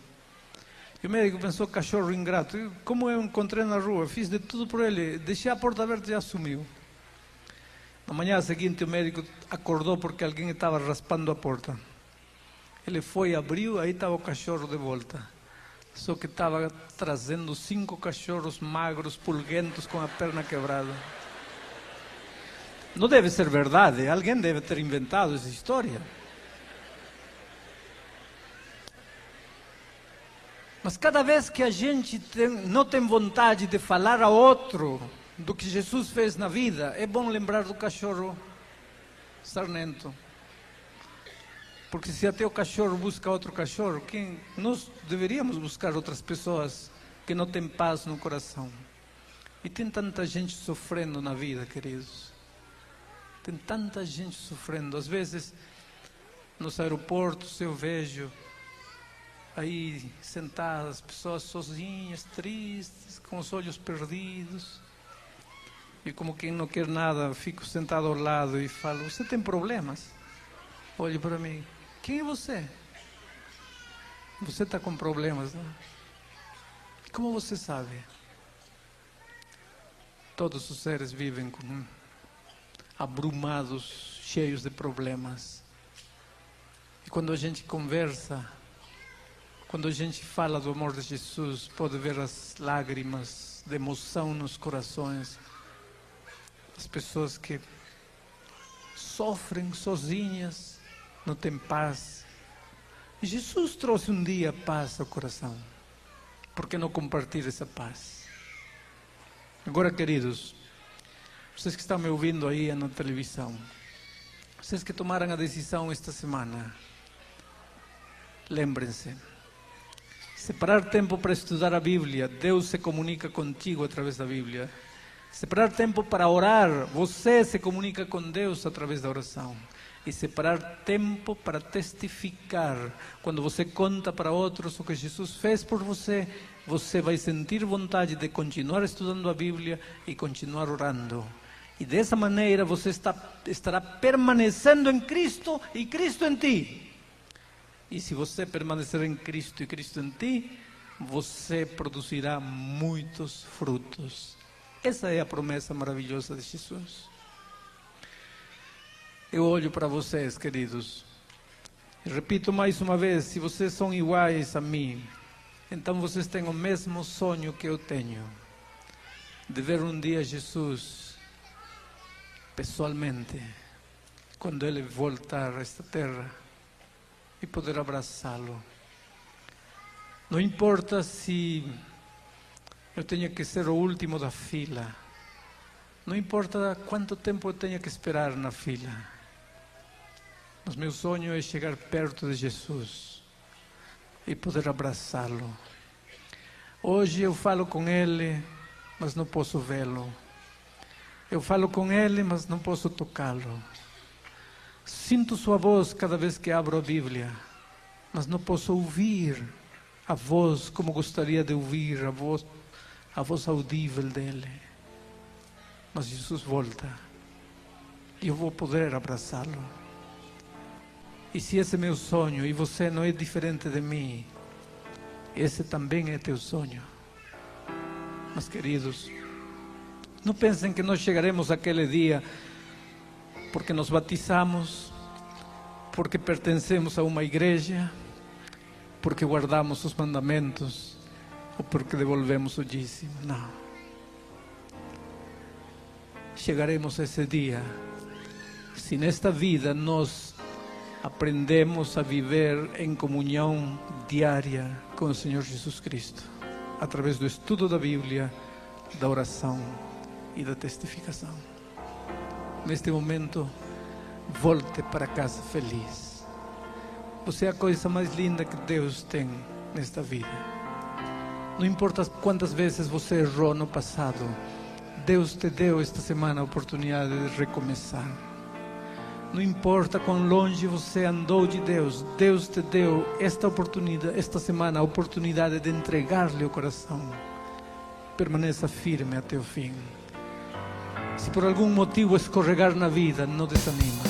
E o médico pensou, cachorro ingrato. Como eu encontrei na rua, fiz de tudo por ele, deixei a porta aberta e já sumiu. Na manhã seguinte o médico acordou porque alguém estava raspando a porta. Ele foi, abriu, aí estava o cachorro de volta. Só que estava trazendo 5 cachorros magros, pulguentos, com a perna quebrada. Não deve ser verdade, alguém deve ter inventado essa história. Mas cada vez que a gente não tem vontade de falar a outro do que Jesus fez na vida, é bom lembrar do cachorro sarnento. Porque se até o cachorro busca outro cachorro, nós deveríamos buscar outras pessoas que não têm paz no coração. E tem tanta gente sofrendo na vida, queridos. Tem tanta gente sofrendo. Às vezes, nos aeroportos eu vejo aí sentadas, pessoas sozinhas, tristes, com os olhos perdidos. E como quem não quer nada, fico sentado ao lado e falo, você tem problemas? Olhe para mim, quem é você? Você está com problemas, não? Como você sabe? Todos os seres vivem abrumados, cheios de problemas. E quando a gente conversa, quando a gente fala do amor de Jesus, pode ver as lágrimas de emoção nos corações. As pessoas que sofrem sozinhas, não têm paz. E Jesus trouxe um dia paz ao coração. Por que não compartilhar essa paz? Agora, queridos, vocês que estão me ouvindo aí na televisão, vocês que tomaram a decisão esta semana, lembrem-se, separar tempo para estudar a Bíblia, Deus se comunica contigo através da Bíblia. Separar tempo para orar, você se comunica com Deus através da oração. E separar tempo para testificar. Quando você conta para outros o que Jesus fez por você, você vai sentir vontade de continuar estudando a Bíblia e continuar orando. E dessa maneira você estará permanecendo em Cristo e Cristo em ti. E se você permanecer em Cristo e Cristo em ti, você produzirá muitos frutos. Essa é a promessa maravilhosa de Jesus. Eu olho para vocês, queridos, e repito mais uma vez, se vocês são iguais a mim, então vocês têm o mesmo sonho que eu tenho, de ver um dia Jesus, pessoalmente, quando Ele voltar a esta terra, e poder abraçá-lo. Não importa se eu tenho que ser o último da fila, não importa quanto tempo eu tenho que esperar na fila, mas meu sonho é chegar perto de Jesus e poder abraçá-lo. Hoje eu falo com Ele, mas não posso vê-lo. Eu falo com Ele, mas não posso tocá-lo. Sinto sua voz cada vez que abro a Bíblia, mas não posso ouvir a voz como gostaria de ouvir, a voz audível dele. Mas Jesus volta e eu vou poder abraçá-lo. E se esse é meu sonho e você não é diferente de mim, esse também é teu sonho. Mas, queridos, não pensem que nós chegaremos àquele dia porque nos batizamos, porque pertencemos a uma igreja, porque guardamos os mandamentos ou porque devolvemos o dízimo. Não. Chegaremos a esse dia se nesta vida nós aprendemos a viver em comunhão diária com o Senhor Jesus Cristo, através do estudo da Bíblia, da oração e da testificação. Neste momento, volte para casa feliz. Você é a coisa mais linda que Deus tem nesta vida. Não importa quantas vezes você errou no passado, Deus te deu esta semana a oportunidade de recomeçar. Não importa quão longe você andou de Deus, Deus te deu esta oportunidade, esta semana, a oportunidade de entregar-lhe o coração. Permaneça firme até o fim. Se por algum motivo escorregar na vida, não desanima.